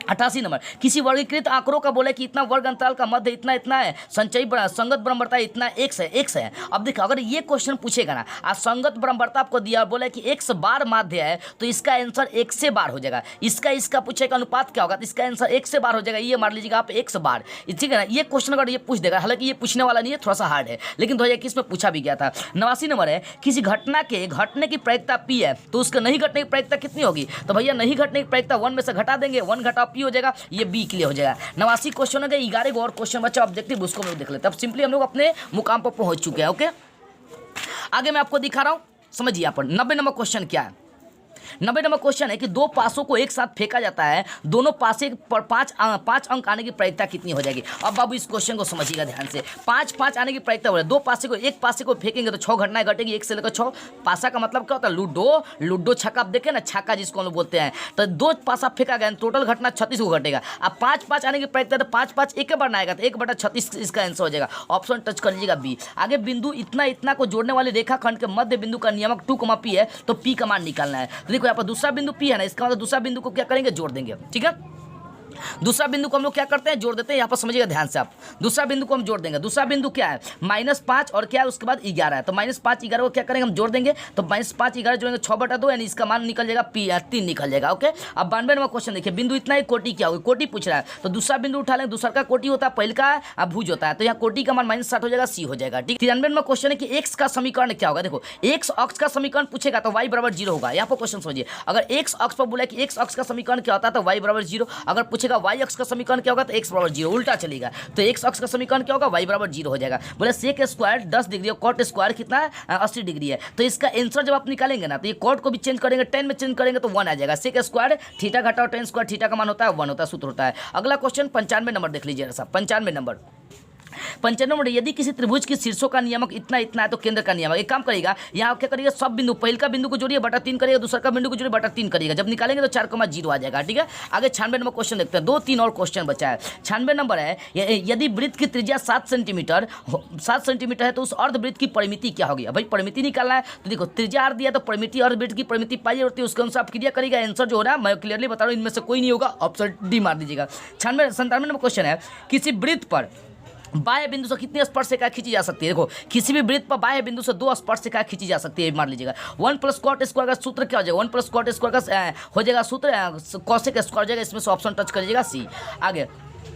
88 नंबर, किसी वर्गीकृत आंकड़ों का बोले कि इतना वर्ग अंतराल का मध्य इतना है, संचयी संगत बराबरता इतना x है। अब देखो अगर ये क्वेश्चन पूछेगा ना, आज संगत बराबरता आपको दिया बोले कि x बार माध्य है तो इसका आंसर x से बार हो जाएगा। इसका पूछेगा अनुपात क्या होगा तो इसका आंसर x से बार हो जाएगा, ये मान लीजिएगा आप x बार। ठीक है ना, ये क्वेश्चन अगर ये पूछ देगा, हालांकि ये पूछने वाला नहीं है, थोड़ा सा हार्ड है, लेकिन 2021 में पूछा भी गया था। 89 नंबर है, किसी घटना के घटने की प्रायिकता p है तो उसका नहीं घटने की प्रायिकता कितनी होगी, तो भैया नहीं घटने की प्रायिकता 1 में से घटा देंगे, 1 घटा p हो जाएगा, ये बी के लिए हो जाएगा। 89 क्वेश्चन हो गया, 11 और क्वेश्चन बचा ऑब्जेक्टिव, उसको हम लोग देख लेते हैं। अब सिंपली हम लोग अपने मुकाम पर पहुंच चुके हैं। ओके, आगे मैं आपको दिखा रहा हूं, समझिए यहाँ पर 90 नंबर क्वेश्चन क्या है। 90 नंबर क्वेश्चन है कि दो पासों को एक साथ फेंका जाता है, दोनों पासे पर 5 अंक आने की प्रायिकता कितनी हो जाएगी। अब बाबू इस क्वेश्चन को समझिएगा ध्यान से, 5 आने की प्रायिकता हो रहा है, दो पासे को एक पासे को फेंकेंगे तो 6 घटनाएं घटेगी, 1 से लेकर 6। पासा का मतलब क्या होता है, लूडो छक्का, आप देखें ना छक्का जिसको हम लोग बोलते हैं, तो 2 पासा फेंका गया, टोटल घटना 36 को घटेगा। अब 5 आने की प्रायिकता तो 5 एक बार ना आएगा तो 1/36 इसका आंसर हो जाएगा, ऑप्शन टच कर लीजिएगा बी। आगे बिंदु इतना को जोड़ने वाले रेखाखंड के मध्य बिंदु का नियामक 2, p है तो p का मान निकालना है। तो देखो यहाँ पर दूसरा बिंदु p है ना, इसका मतलब दूसरा बिंदु को क्या करेंगे जोड़ देंगे। ठीक है, दूसरा बिंदु को हम लोग क्या करते हैं जोड़ देते हैं, यहाँ पर समझिएगा ध्यान से आप, दूसरा बिंदु को हम जोड़ देंगे। दूसरा बिंदु क्या है -5 और क्या है उसके बाद 11 है, तो -5 11 को क्या करेंगे हम जोड़ देंगे, तो -5 11 जोड़ेंगे 6/2 यानी इसका मान निकल जाएगा 3 निकल जाएगा। ओके, अब 92 नंबर क्वेश्चन देखिए, बिंदु इतना ही कोटि क्या होगी, कोटि पूछ रहा है तो दूसरा बिंदु उठा लेंगे, दूसरा का कोटि होता है, पहले का भुज होता है, तो यहाँ कोटि का मान -60 हो जाएगा, सी हो जाएगा। ठीक, 93 नंबर क्वेश्चन है कि x का समीकरण क्या होगा। देखो x अक्ष का समीकरण पूछेगा तो y = 0 होगा। यहाँ पर क्वेश्चन समझिए, अगर x अक्ष पर बोला कि x अक्ष का समीकरण क्या होता है तो y = 0, अगर पूछेगा y अक्ष का समीकरण क्या होगा तो x = 0, उल्टा चलेगा, तो x अक्ष का समीकरण क्या होगा y = 0 हो जाएगा। बोले sec स्क्वायर 10 डिग्री और cot स्क्वायर कितना है 80 डिग्री है, तो इसका आंसर जब आप निकालेंगे ना तो ये cot को भी चेंज करेंगे, 10 में चेंज करेंगे तो 1 आ जाएगा। sec स्क्वायर थीटा घटाओ tan स्क्वायर, थीटा का मान होता है 1 होता है, सूत्र होता है। अगला क्वेश्चन 95 नंबर देख लीजिए साहब, 95 नंबर 95 नंबर, यदि किसी त्रिभुज की शीर्षों का नियामक इतना इतना है तो केंद्र का नियामक। एक काम करेगा, यहाँ क्या करिएगा, सब बिंदु, पहले का बिंदु को जोड़िए बटा 3 करिएगा, दूसरा का बिंदु को जोड़िए बटा 3 करिएगा, जब निकालेंगे तो 4,0 आ जाएगा। ठीक है, आगे 96 नंबर क्वेश्चन देखते हैं, 2-3 और क्वेश्चन बचा है। 96 नंबर है, यदि वृत्त की त्रिज्या 7 सेंटीमीटर है तो उस अर्धवृत्त की परिमिति क्या होगी। भाई परिमिति निकालना है तो देखो, त्रिज्या आर दिया तो परिमिति, अर्धवृत्त की परिमिति पाई होती है, उसके अनुसार आप क्रिया करेगा। आंसर जो हो रहा है मैं क्लियरली बता रहा हूँ, इनमें से कोई नहीं होगा, ऑप्शन डी मार दीजिएगा। 97 नंबर क्वेश्चन है, किसी वृत्त पर बाह्य बिंदु से कितनी स्पर्शरेखा खींची जा सकती है। देखो, किसी भी वृत्त पर बाह्य बिंदु से 2 स्पर्शरेखा खींची जा सकती है, मान लीजिएगा। 1 + cot स्क्वायर का सूत्र क्या हो जाएगा, 1 + cot स्क्वायर का हो जाएगा सूत्र कॉसेक स्क्वायर हो जाएगा। इसमें से ऑप्शन टच करिएगा सी। आगे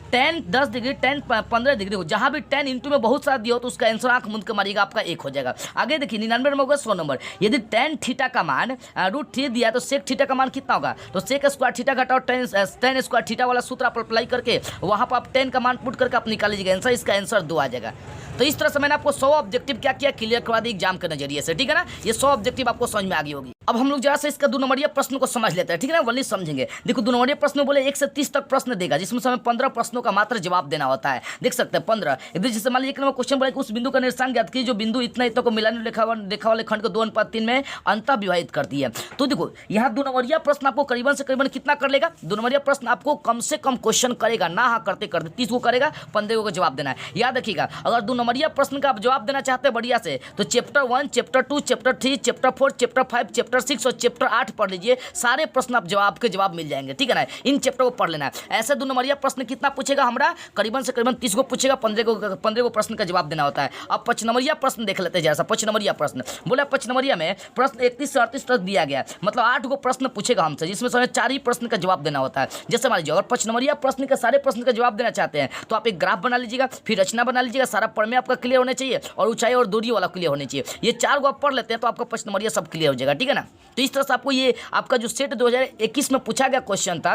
10 10 डिग्री, 10 15 डिग्री हो, जहाँ भी 10 इंटू में बहुत सारा दिया हो तो उसका आंसर आंख मूंद के मारिएगा, आपका 1 हो जाएगा। आगे देखिए 99 नंबर होगा 100 नंबर, यदि tan थीटा का मान √3 दिया तो sec थीटा का मान कितना होगा। तो sec स्क्वायर थीटा घटाओ tan स्क्वायर थीटा वाला सूत्र आप अप्लाई करके वहाँ पर आप 10 का मान पुट करके आप निकाल लीजिएगा आंसर, इसका आंसर 2 आ जाएगा। तो इस तरह से मैंने आपको 100 ऑब्जेक्टिव क्या किया, क्लियर करवा दी एग्जाम के नजरिए से। ठीक है ना, ये 100 ऑब्जेक्टिव आपको समझ में आ गई होगी। अब हम लोग जरा से इसका 2 नंबरिया प्रश्न को समझ लेते हैं। ठीक है ना, वही समझेंगे। देखो 2 नंबरिया प्रश्न में बोले 1 से 30 तक प्रश्न देगा, जिसमें से हमें 15 प्रश्नों का मात्र जवाब देना होता है। देख सकते हैं 15। इधर जैसे मान लीजिए 1 नंबर क्वेश्चन बोला कि उस बिंदु का निर्देशांक ज्ञात कीजिए जो बिंदु इतना इतना को मिलाने रेखा वाले खंड को 2:3 में अंतः विभाजित करती है। तो देखो यहाँ 2 नंबरिया प्रश्न आपको करीबन से करीबन कितना कर लेगा। 2 नंबरिया प्रश्न आपको कम से कम क्वेश्चन करेगा, ना हाँ करते करते 30 को करेगा, 15 को जवाब देना है। याद रखिएगा, अगर 2 नंबरिया प्रश्न का आप जवाब देना चाहते हैं बढ़िया से तो chapter 1, chapter 2, chapter 3, chapter 4, chapter 5, chapter 6 और चैप्टर 8 पढ़ लीजिए। सारे प्रश्न आप जवाब मिल जाएंगे। ठीक है ना, इन चैप्टर को पढ़ लेना है। ऐसे 2 नंबरिया प्रश्न कितना पूछेगा हमारा, करीबन से करीबन 30 को पूछेगा, 15 को प्रश्न का जवाब देना होता है। अब 5 नंबरिया प्रश्न देख लेते हैं जैसा। 5 नंबरिया प्रश्न बोला, 5 नंबरिया में प्रश्न 31 से 38 तक दिया गया, मतलब 8 को प्रश्न पूछेगा हमसे, जिसमें से हमें 4 ही प्रश्न का जवाब देना होता है। जैसे मान लीजिए अगर 5 नंबरिया प्रश्न के सारे प्रश्न का जवाब देना चाहते हैं तो आप एक ग्राफ बना लीजिएगा, फिर रचना बना लीजिएगा, सारा पढ़ में आपका क्लियर होना चाहिए और ऊंचाई और दूरी वाला क्लियर होनी चाहिए। ये 4 को आप पढ़ लेते हैं तो आपका 5 नंबरिया सब क्लियर हो जाएगा। ठीक है ना, तो इस तरह से आपको ये आपका जो सेट 2021 में पूछा गया क्वेश्चन था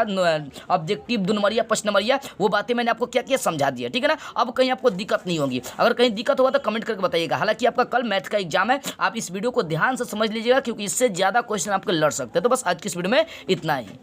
ऑब्जेक्टिव 2 नंबरिया 5 नंबरिया, वो बातें मैंने आपको क्या क्या समझा दिया। ठीक है ना, अब कहीं आपको दिक्कत नहीं होगी। अगर कहीं दिक्कत होगा तो कमेंट करके बताइएगा। हालांकि आपका कल मैथ का एग्जाम है, आप इस वीडियो को ध्यान से समझ लीजिएगा क्योंकि इससे ज़्यादा क्वेश्चन आपके लड़ सकते हैं। तो बस आज की इस वीडियो में इतना ही।